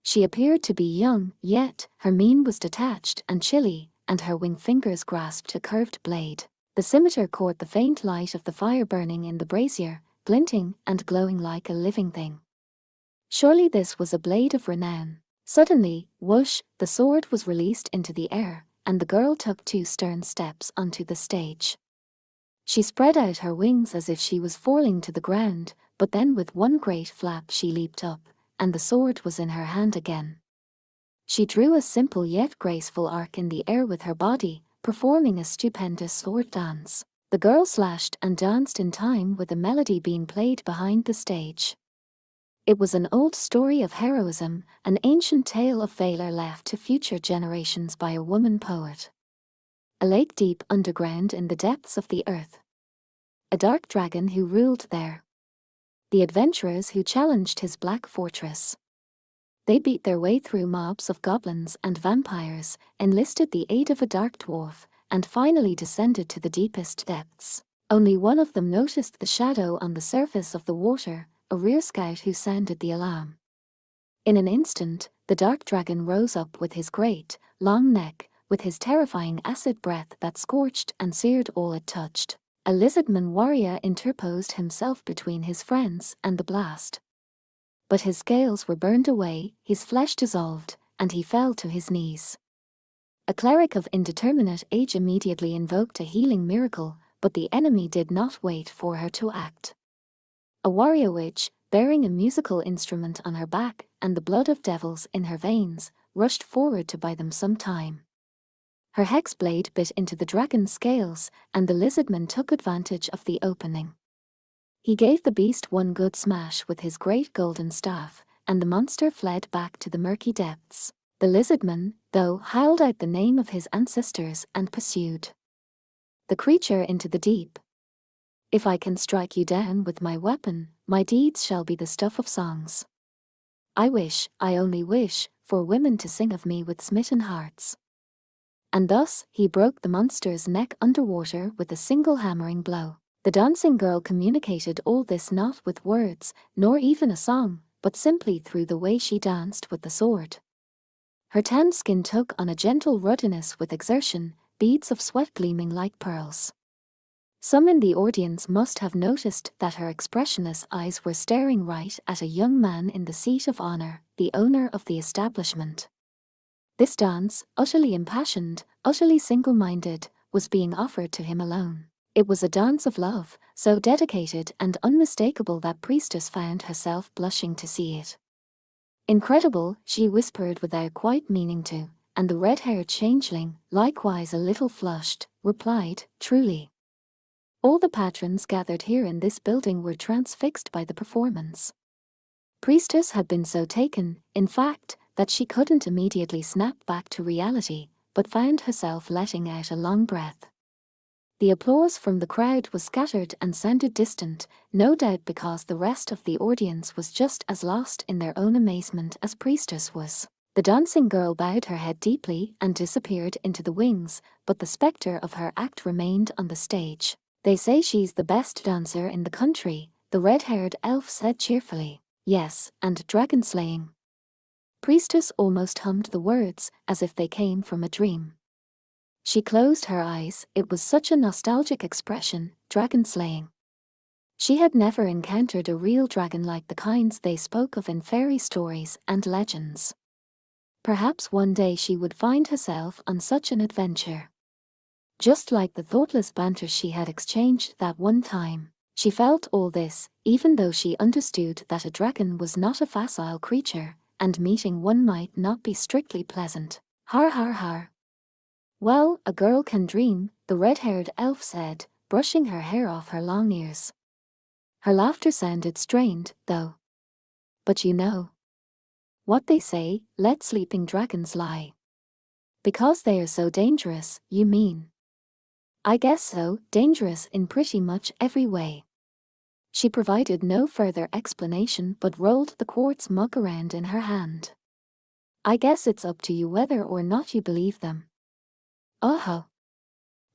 She appeared to be young, yet her mien was detached and chilly, and her wing fingers grasped a curved blade. The scimitar caught the faint light of the fire burning in the brazier, glinting and glowing like a living thing. Surely this was a blade of renown. Suddenly, whoosh, the sword was released into the air, and the girl took 2 stern steps onto the stage. She spread out her wings as if she was falling to the ground, but then with one great flap she leaped up, and the sword was in her hand again. She drew a simple yet graceful arc in the air with her body, performing a stupendous sword dance. The girl slashed and danced in time with the melody being played behind the stage. It was an old story of heroism, an ancient tale of valor left to future generations by a woman poet. A lake deep underground in the depths of the earth. A dark dragon who ruled there. The adventurers who challenged his black fortress. They beat their way through mobs of goblins and vampires, enlisted the aid of a dark dwarf, and finally descended to the deepest depths. Only one of them noticed the shadow on the surface of the water, a rear scout who sounded the alarm. In an instant, the dark dragon rose up with his great, long neck, with his terrifying acid breath that scorched and seared all it touched. A lizardman warrior interposed himself between his friends and the blast. But his scales were burned away, his flesh dissolved, and he fell to his knees. A cleric of indeterminate age immediately invoked a healing miracle, but the enemy did not wait for her to act. A warrior witch, bearing a musical instrument on her back and the blood of devils in her veins, rushed forward to buy them some time. Her hex blade bit into the dragon's scales, and the lizardman took advantage of the opening. He gave the beast one good smash with his great golden staff, and the monster fled back to the murky depths. The lizardman, though, howled out the name of his ancestors and pursued the creature into the deep. If I can strike you down with my weapon, my deeds shall be the stuff of songs. I only wish, for women to sing of me with smitten hearts. And thus he broke the monster's neck underwater with a single hammering blow. The dancing girl communicated all this not with words, nor even a song, but simply through the way she danced with the sword. Her tanned skin took on a gentle ruddiness with exertion, beads of sweat gleaming like pearls. Some in the audience must have noticed that her expressionless eyes were staring right at a young man in the seat of honor, the owner of the establishment. This dance, utterly impassioned, utterly single-minded, was being offered to him alone. It was a dance of love, so dedicated and unmistakable that priestess found herself blushing to see it. Incredible, she whispered without quite meaning to, and the red-haired changeling, likewise a little flushed, replied, truly. All the patrons gathered here in this building were transfixed by the performance. Priestess had been so taken, in fact, that she couldn't immediately snap back to reality, but found herself letting out a long breath. The applause from the crowd was scattered and sounded distant, no doubt because the rest of the audience was just as lost in their own amazement as Priestess was. The dancing girl bowed her head deeply and disappeared into the wings, but the spectre of her act remained on the stage. They say she's the best dancer in the country, the red-haired elf said cheerfully. Yes, and dragon slaying. Priestess almost hummed the words, as if they came from a dream. She closed her eyes, it was such a nostalgic expression, dragon slaying. She had never encountered a real dragon like the kinds they spoke of in fairy stories and legends. Perhaps one day she would find herself on such an adventure. Just like the thoughtless banter she had exchanged that one time. She felt all this, even though she understood that a dragon was not a facile creature, and meeting one might not be strictly pleasant. Har har har. Well, a girl can dream, the red-haired elf said, brushing her hair off her long ears. Her laughter sounded strained, though. But you know what they say, let sleeping dragons lie. Because they are so dangerous, you mean? I guess so, dangerous in pretty much every way. She provided no further explanation but rolled the quartz mug around in her hand. I guess it's up to you whether or not you believe them. Oh.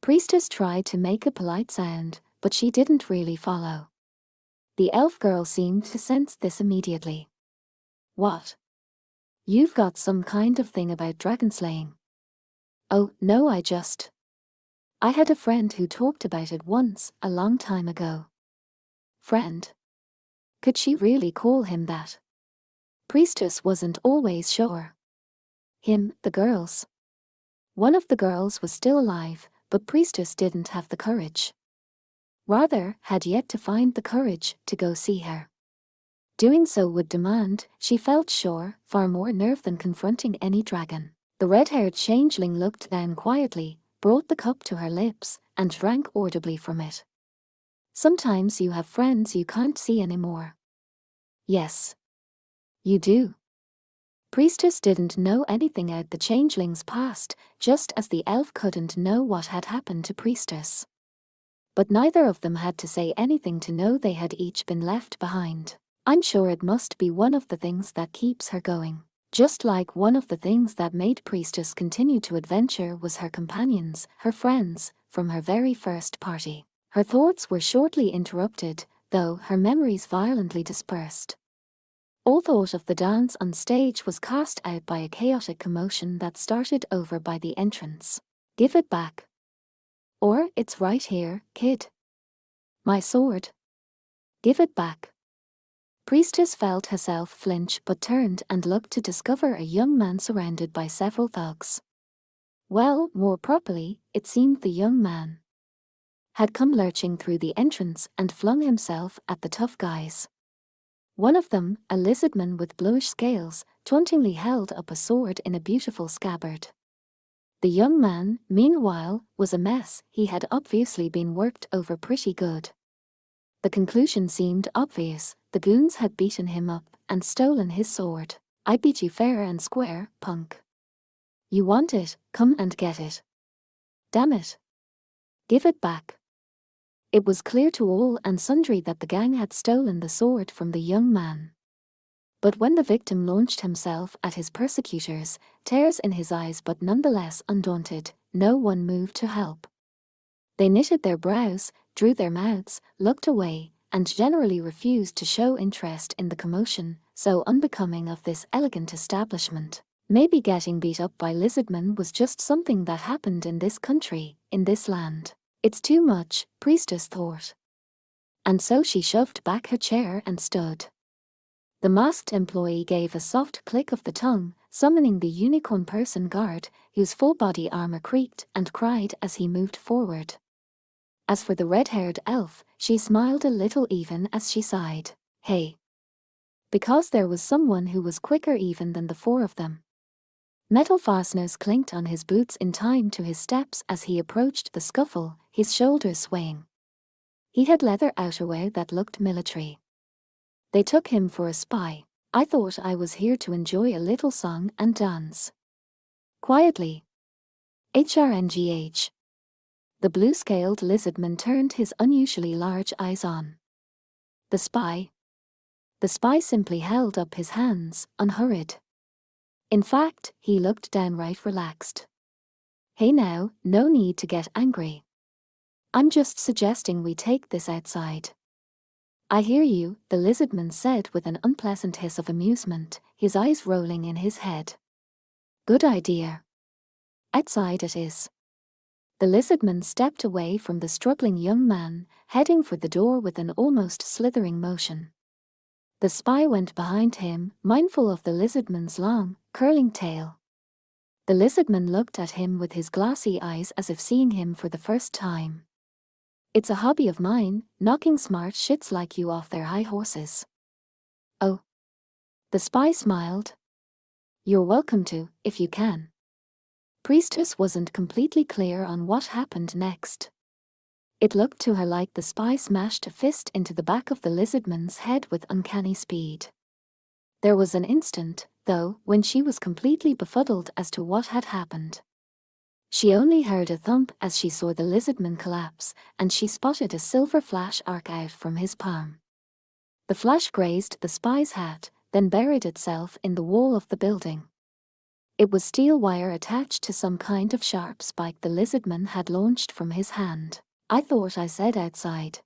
Priestess tried to make a polite sound, but she didn't really follow. The elf girl seemed to sense this immediately. What? You've got some kind of thing about dragon slaying. Oh, no, I had a friend who talked about it once, a long time ago. Friend? Could she really call him that? Priestess wasn't always sure. Him, the girls. One of the girls was still alive, but Priestess didn't have the courage. rather had yet to find the courage to go see her. Doing so would demand, she felt sure, far more nerve than confronting any dragon. The red-haired changeling looked down quietly, brought the cup to her lips, and drank audibly from it. Sometimes you have friends you can't see anymore. Yes. You do. Priestess didn't know anything out the changeling's past, just as the elf couldn't know what had happened to Priestess. But neither of them had to say anything to know they had each been left behind. I'm sure it must be one of the things that keeps her going. Just like one of the things that made Priestess continue to adventure was her companions, her friends, from her very first party. Her thoughts were shortly interrupted, though her memories violently dispersed. All thought of the dance on stage was cast out by a chaotic commotion that started over by the entrance. Give it back. Or, it's right here, kid. My sword. Give it back. Priestess felt herself flinch but turned and looked to discover a young man surrounded by several thugs. Well, more properly, it seemed the young man had come lurching through the entrance and flung himself at the tough guys. One of them, a lizardman with bluish scales, tauntingly held up a sword in a beautiful scabbard. The young man, meanwhile, was a mess. He had obviously been worked over pretty good. The conclusion seemed obvious. The goons had beaten him up and stolen his sword. I beat you fair and square, punk. You want it, come and get it. Damn it. Give it back. It was clear to all and sundry that the gang had stolen the sword from the young man. But when the victim launched himself at his persecutors, tears in his eyes but nonetheless undaunted, no one moved to help. They knitted their brows, drew their mouths, looked away, and generally refused to show interest in the commotion, so unbecoming of this elegant establishment. Maybe getting beat up by lizardmen was just something that happened in this country, in this land. It's too much, Priestess thought. And so she shoved back her chair and stood. The masked employee gave a soft click of the tongue, summoning the unicorn person guard, whose full body armor creaked and cried as he moved forward. As for the red-haired elf, she smiled a little even as she sighed. Hey. Because there was someone who was quicker even than the four of them. Metal fasteners clinked on his boots in time to his steps as he approached the scuffle, his shoulders swaying. He had leather outerwear that looked military. They took him for a spy. I thought I was here to enjoy a little song and dance. Quietly. HRNGH. The blue-scaled lizardman turned his unusually large eyes on the spy. The spy simply held up his hands, unhurried. In fact, he looked downright relaxed. Hey now, no need to get angry. I'm just suggesting we take this outside. I hear you, the lizardman said with an unpleasant hiss of amusement, his eyes rolling in his head. Good idea. Outside it is. The lizardman stepped away from the struggling young man, heading for the door with an almost slithering motion. The spy went behind him, mindful of the lizardman's long, curling tail. The lizardman looked at him with his glassy eyes as if seeing him for the first time. It's a hobby of mine, knocking smart shits like you off their high horses. Oh. The spy smiled. You're welcome to, if you can. Priestess wasn't completely clear on what happened next. It looked to her like the spy smashed a fist into the back of the lizardman's head with uncanny speed. There was an instant, though, when she was completely befuddled as to what had happened. She only heard a thump as she saw the lizardman collapse, and she spotted a silver flash arc out from his palm. The flash grazed the spy's hat, then buried itself in the wall of the building. It was steel wire attached to some kind of sharp spike the lizardman had launched from his hand. I thought I said outside.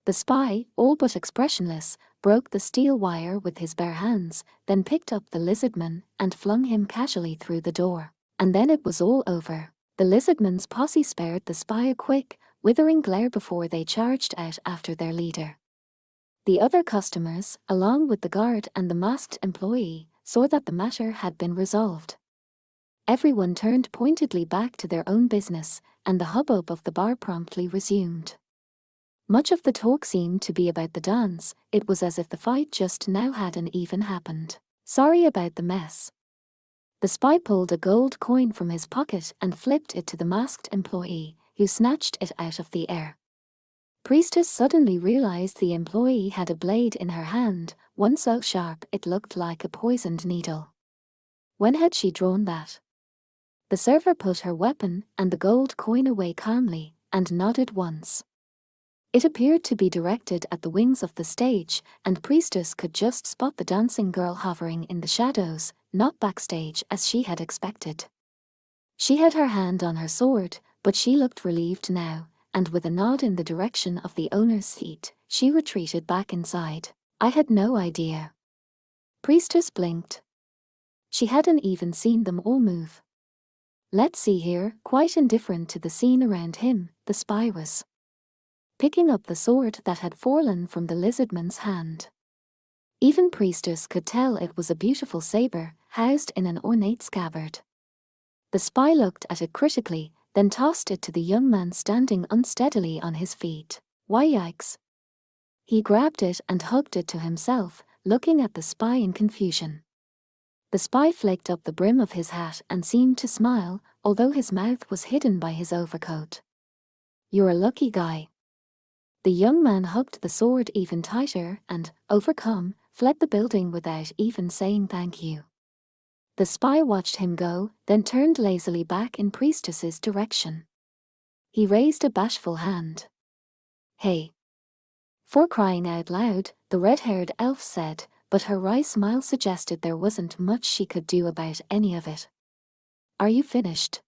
The spy, all but expressionless, broke the steel wire with his bare hands, then picked up the lizardman and flung him casually through the door. And then it was all over. The lizardman's posse spared the spy a quick, withering glare before they charged out after their leader. The other customers, along with the guard and the masked employee, saw that the matter had been resolved. Everyone turned pointedly back to their own business, and the hubbub of the bar promptly resumed. Much of the talk seemed to be about the dance. It was as if the fight just now hadn't even happened. Sorry about the mess. The spy pulled a gold coin from his pocket and flipped it to the masked employee, who snatched it out of the air. Priestess suddenly realized the employee had a blade in her hand, one so sharp it looked like a poisoned needle. When had she drawn that? The server put her weapon and the gold coin away calmly, and nodded once. It appeared to be directed at the wings of the stage, and Priestess could just spot the dancing girl hovering in the shadows, not backstage as she had expected. She had her hand on her sword, but she looked relieved now, and with a nod in the direction of the owner's seat, she retreated back inside. I had no idea. Priestess blinked. She hadn't even seen them all move. Let's see here, quite indifferent to the scene around him, the spy was picking up the sword that had fallen from the lizardman's hand. Even Priestess could tell it was a beautiful saber, housed in an ornate scabbard. The spy looked at it critically, then tossed it to the young man standing unsteadily on his feet. Why yikes! He grabbed it and hugged it to himself, looking at the spy in confusion. The spy flicked up the brim of his hat and seemed to smile, although his mouth was hidden by his overcoat. You're a lucky guy. The young man hugged the sword even tighter and, overcome, fled the building without even saying thank you. The spy watched him go, then turned lazily back in Priestess's direction. He raised a bashful hand. Hey! For crying out loud, the red-haired elf said, but her wry smile suggested there wasn't much she could do about any of it. Are you finished?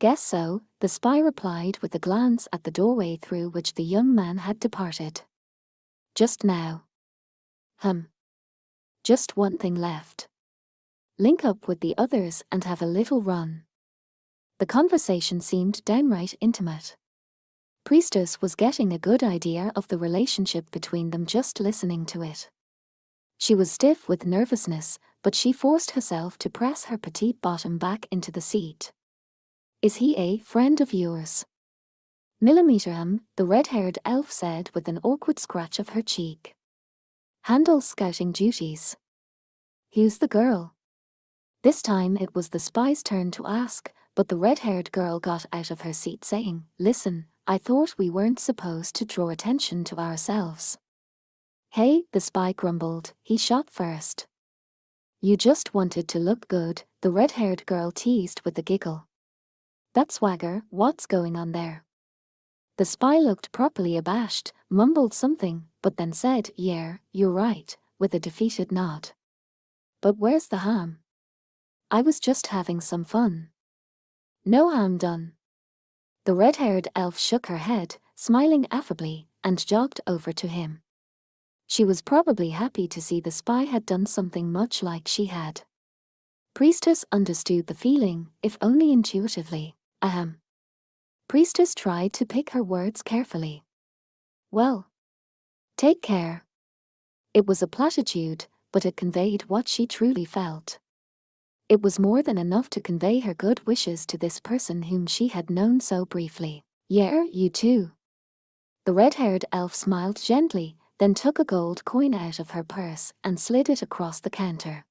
Guess so, the spy replied with a glance at the doorway through which the young man had departed. Just now. Just one thing left. Link up with the others and have a little run. The conversation seemed downright intimate. Priestess was getting a good idea of the relationship between them just listening to it. She was stiff with nervousness, but she forced herself to press her petite bottom back into the seat. Is he a friend of yours? The red-haired elf said with an awkward scratch of her cheek. Handles scouting duties. Who's the girl? This time it was the spy's turn to ask, but the red-haired girl got out of her seat saying, Listen, I thought we weren't supposed to draw attention to ourselves. Hey, the spy grumbled, he shot first. You just wanted to look good, the red-haired girl teased with a giggle. That swagger, what's going on there? The spy looked properly abashed, mumbled something, but then said, Yeah, you're right, with a defeated nod. But where's the harm? I was just having some fun. No harm done. The red-haired elf shook her head, smiling affably, and jogged over to him. She was probably happy to see the spy had done something much like she had. Priestess understood the feeling, if only intuitively. Priestess tried to pick her words carefully. Well, take care. It was a platitude, but it conveyed what she truly felt. It was more than enough to convey her good wishes to this person whom she had known so briefly. Yeah, you too. The red-haired elf smiled gently, then took a gold coin out of her purse and slid it across the counter.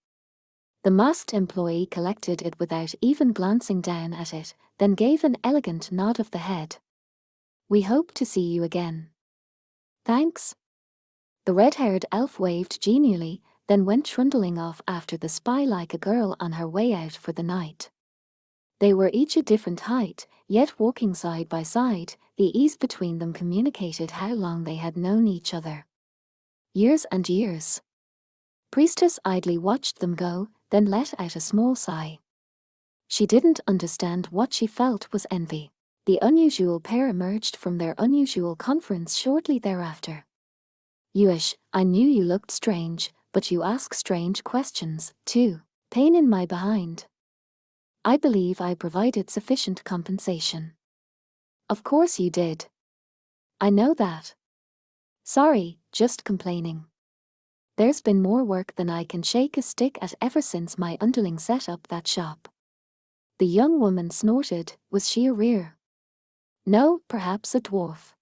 The masked employee collected it without even glancing down at it, then gave an elegant nod of the head. We hope to see you again. Thanks. The red-haired elf waved genially, then went trundling off after the spy like a girl on her way out for the night. They were each a different height, yet walking side by side, the ease between them communicated how long they had known each other. Years and years. Priestess idly watched them go, then let out a small sigh. She didn't understand what she felt was envy. The unusual pair emerged from their unusual conference shortly thereafter. Yuish, I knew you looked strange, but you ask strange questions, too. Pain in my behind. I believe I provided sufficient compensation. Of course you did. I know that. Sorry, just complaining. There's been more work than I can shake a stick at ever since my underling set up that shop. The young woman snorted. Was she a rear? No, perhaps a dwarf.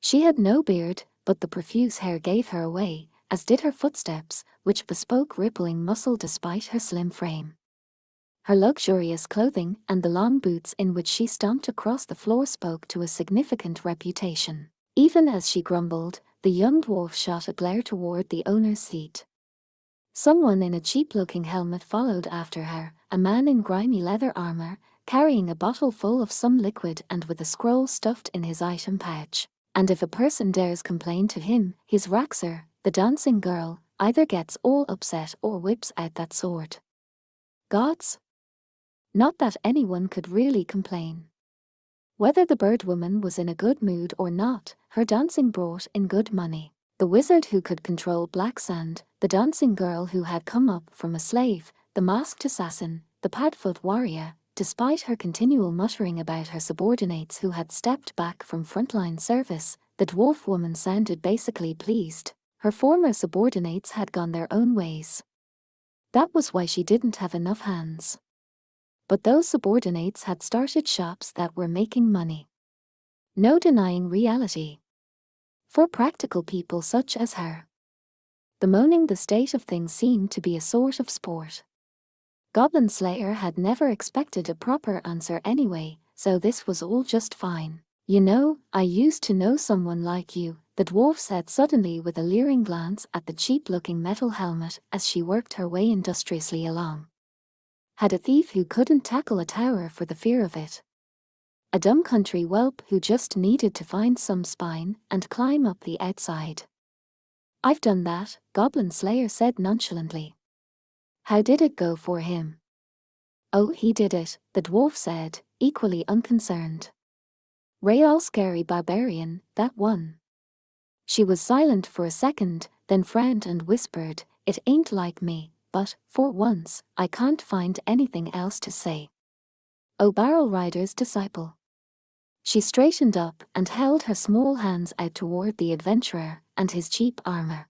She had no beard, but the profuse hair gave her away, as did her footsteps, which bespoke rippling muscle despite her slim frame. Her luxurious clothing and the long boots in which she stomped across the floor spoke to a significant reputation. Even as she grumbled, the young dwarf shot a glare toward the owner's seat. Someone in a cheap-looking helmet followed after her, a man in grimy leather armor, carrying a bottle full of some liquid and with a scroll stuffed in his item pouch. And if a person dares complain to him, his Raxer, the dancing girl, either gets all upset or whips out that sword. Gods? Not that anyone could really complain. Whether the bird woman was in a good mood or not, her dancing brought in good money. The wizard who could control black sand, the dancing girl who had come up from a slave, the masked assassin, the padfoot warrior, despite her continual muttering about her subordinates who had stepped back from frontline service, the dwarf woman sounded basically pleased. Her former subordinates had gone their own ways. That was why she didn't have enough hands. But those subordinates had started shops that were making money. No denying reality. For practical people such as her, bemoaning the state of things seemed to be a sort of sport. Goblin Slayer had never expected a proper answer anyway, so this was all just fine. You know, I used to know someone like you, the dwarf said suddenly with a leering glance at the cheap-looking metal helmet as she worked her way industriously along. Had a thief who couldn't tackle a tower for the fear of it. A dumb country whelp who just needed to find some spine and climb up the outside. I've done that, Goblin Slayer said nonchalantly. How did it go for him? Oh, he did it, the dwarf said, equally unconcerned. Real scary barbarian, that one. She was silent for a second, then frowned and whispered, it ain't like me, but, for once, I can't find anything else to say. Oh, Barrel Rider's disciple. She straightened up and held her small hands out toward the adventurer and his cheap armor.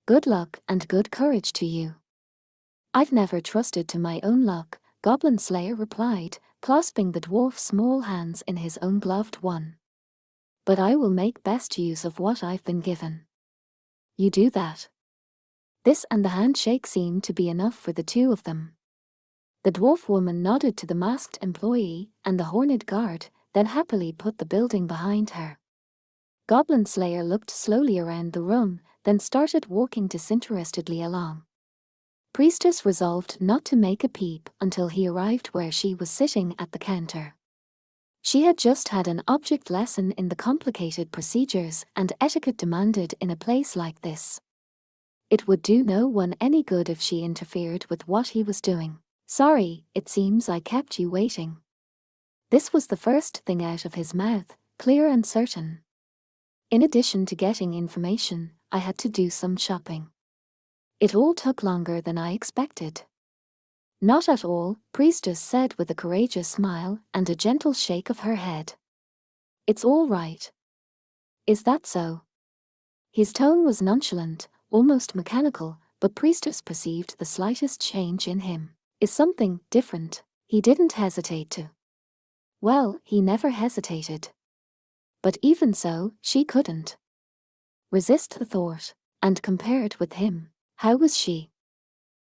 Good luck and good courage to you. I've never trusted to my own luck, Goblin Slayer replied, clasping the dwarf's small hands in his own gloved one. But I will make best use of what I've been given. You do that. This and the handshake seemed to be enough for the two of them. The dwarf woman nodded to the masked employee and the horned guard, then happily put the building behind her. Goblin Slayer looked slowly around the room, then started walking disinterestedly along. Priestess resolved not to make a peep until he arrived where she was sitting at the counter. She had just had an object lesson in the complicated procedures and etiquette demanded in a place like this. It would do no one any good if she interfered with what he was doing. Sorry, it seems I kept you waiting. This was the first thing out of his mouth, clear and certain. In addition to getting information, I had to do some shopping. It all took longer than I expected. Not at all, Priestess said with a courageous smile and a gentle shake of her head. It's all right. Is that so? His tone was nonchalant, almost mechanical, but Priestess perceived the slightest change in him. Is something different? He didn't hesitate to. Well, he never hesitated. But even so, she couldn't resist the thought, and compared with him, how was she?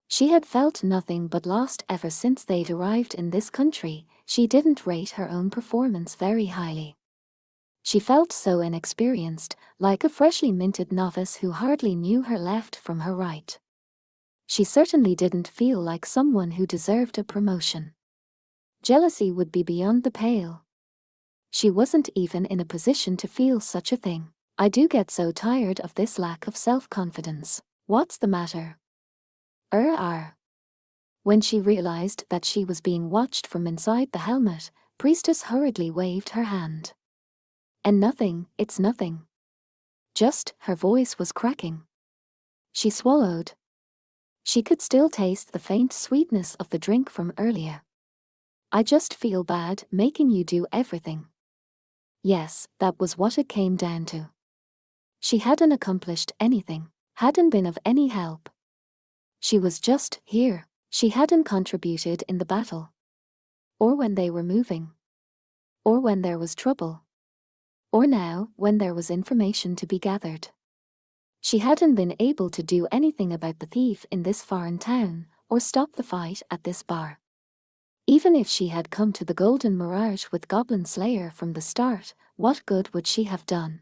She had felt nothing but lost ever since they'd arrived in this country. She didn't rate her own performance very highly. She felt so inexperienced, like a freshly minted novice who hardly knew her left from her right. She certainly didn't feel like someone who deserved a promotion. Jealousy would be beyond the pale. She wasn't even in a position to feel such a thing. I do get so tired of this lack of self-confidence. What's the matter? When she realized that she was being watched from inside the helmet, Priestess hurriedly waved her hand. And nothing, it's nothing. Just, her voice was cracking. She swallowed. She could still taste the faint sweetness of the drink from earlier. I just feel bad making you do everything. Yes, that was what it came down to. She hadn't accomplished anything, hadn't been of any help. She was just here. She hadn't contributed in the battle. Or when they were moving. Or when there was trouble. Or now, when there was information to be gathered. She hadn't been able to do anything about the thief in this foreign town, or stop the fight at this bar. Even if she had come to the Golden Mirage with Goblin Slayer from the start, what good would she have done?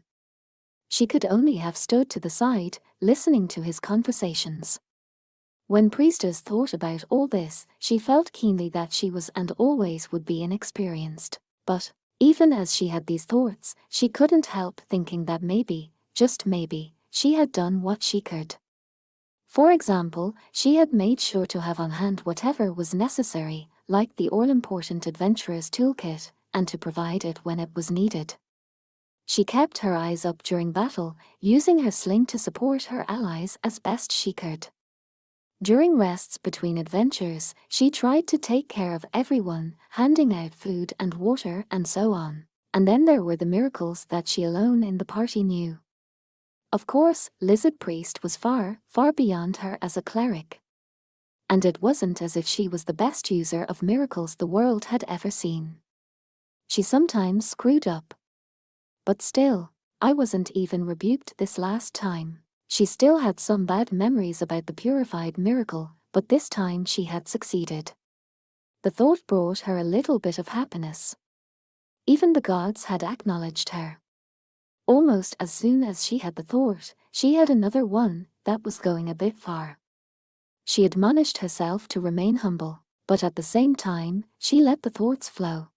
She could only have stood to the side, listening to his conversations. When Priestess thought about all this, she felt keenly that she was and always would be inexperienced. But, even as she had these thoughts, she couldn't help thinking that maybe, just maybe, she had done what she could. For example, she had made sure to have on hand whatever was necessary, like the all-important adventurer's toolkit, and to provide it when it was needed. She kept her eyes up during battle, using her sling to support her allies as best she could. During rests between adventures, she tried to take care of everyone, handing out food and water and so on. And then there were the miracles that she alone in the party knew. Of course, Lizard Priest was far, far beyond her as a cleric. And it wasn't as if she was the best user of miracles the world had ever seen. She sometimes screwed up. But still, I wasn't even rebuked this last time. She still had some bad memories about the purified miracle, but this time she had succeeded. The thought brought her a little bit of happiness. Even the gods had acknowledged her. Almost as soon as she had the thought, she had another one that was going a bit far. She admonished herself to remain humble, but at the same time, she let the thoughts flow.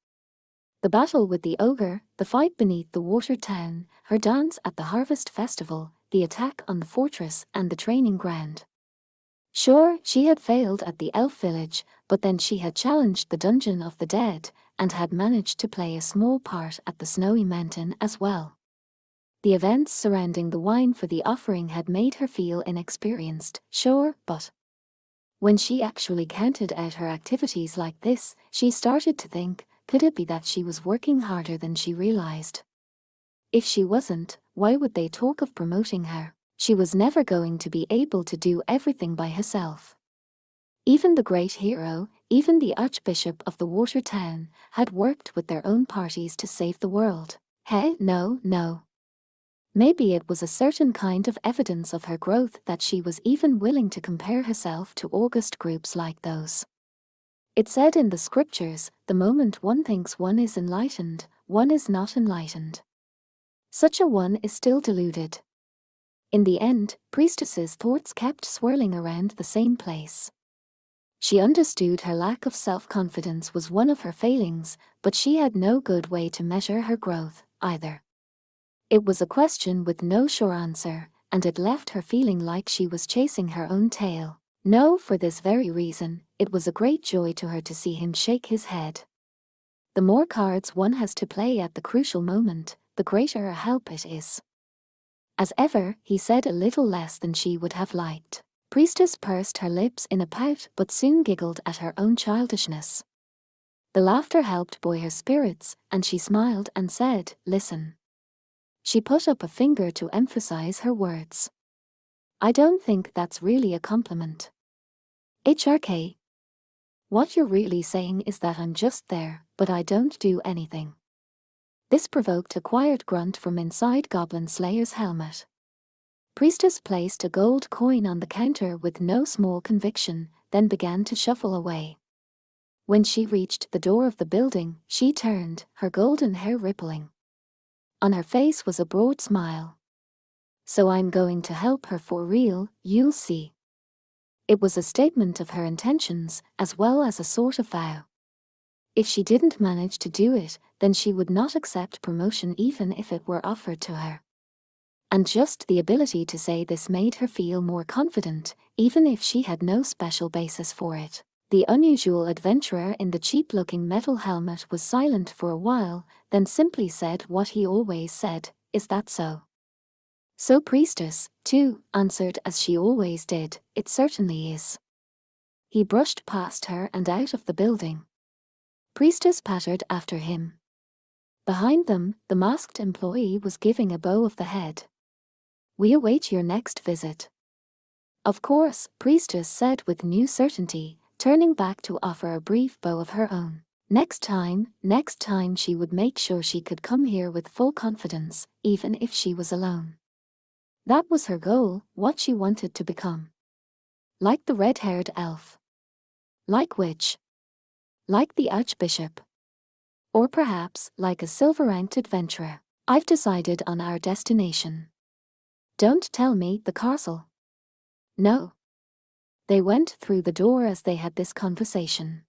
The battle with the ogre, the fight beneath the water town, her dance at the harvest festival, the attack on the fortress and the training ground. Sure, she had failed at the elf village, but then she had challenged the dungeon of the dead, and had managed to play a small part at the snowy mountain as well. The events surrounding the wine for the offering had made her feel inexperienced, sure, but when she actually counted out her activities like this, she started to think, could it be that she was working harder than she realized? If she wasn't, why would they talk of promoting her? She was never going to be able to do everything by herself. Even the great hero, even the Archbishop of the water town, had worked with their own parties to save the world. Hey, no. Maybe it was a certain kind of evidence of her growth that she was even willing to compare herself to august groups like those. It said in the scriptures, the moment one thinks one is enlightened, one is not enlightened. Such a one is still deluded. In the end, Priestess's thoughts kept swirling around the same place. She understood her lack of self-confidence was one of her failings, but she had no good way to measure her growth, either. It was a question with no sure answer, and it left her feeling like she was chasing her own tail. No, for this very reason, it was a great joy to her to see him shake his head. The more cards one has to play at the crucial moment, the greater a help it is. As ever, he said a little less than she would have liked. Priestess pursed her lips in a pout but soon giggled at her own childishness. The laughter helped buoy her spirits, and she smiled and said, "Listen." She put up a finger to emphasize her words. "I don't think that's really a compliment. HRK. What you're really saying is that I'm just there, but I don't do anything." This provoked a quiet grunt from inside Goblin Slayer's helmet. Priestess placed a gold coin on the counter with no small conviction, then began to shuffle away. When she reached the door of the building, she turned, her golden hair rippling. On her face was a broad smile. "So I'm going to help her for real, you'll see." It was a statement of her intentions, as well as a sort of vow. If she didn't manage to do it, then she would not accept promotion even if it were offered to her. And just the ability to say this made her feel more confident, even if she had no special basis for it. The unusual adventurer in the cheap-looking metal helmet was silent for a while, then simply said what he always said, "Is that so?" "So Priestess, too," answered as she always did, "it certainly is." He brushed past her and out of the building. Priestess pattered after him. Behind them, the masked employee was giving a bow of the head. "We await your next visit." "Of course," Priestess said with new certainty, turning back to offer a brief bow of her own. Next time she would make sure she could come here with full confidence, even if she was alone. That was her goal, what she wanted to become. Like the red-haired elf. Like witch. Like the archbishop. Or perhaps like a silver-ranked adventurer. I've decided on our destination. Don't tell me the castle. No. They went through the door as they had this conversation.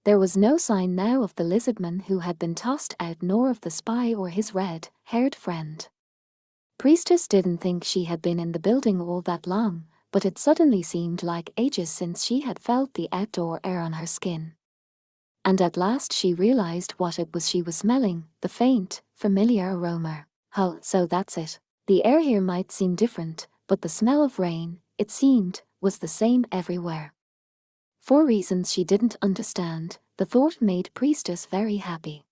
There was no sign now of the lizardman who had been tossed out, nor of the spy or his red-haired friend. Priestess didn't think she had been in the building all that long, but it suddenly seemed like ages since she had felt the outdoor air on her skin. And at last she realized what it was she was smelling, the faint, familiar aroma. Oh, so that's it. The air here might seem different, but the smell of rain, it seemed, was the same everywhere. For reasons she didn't understand, the thought made Priestess very happy.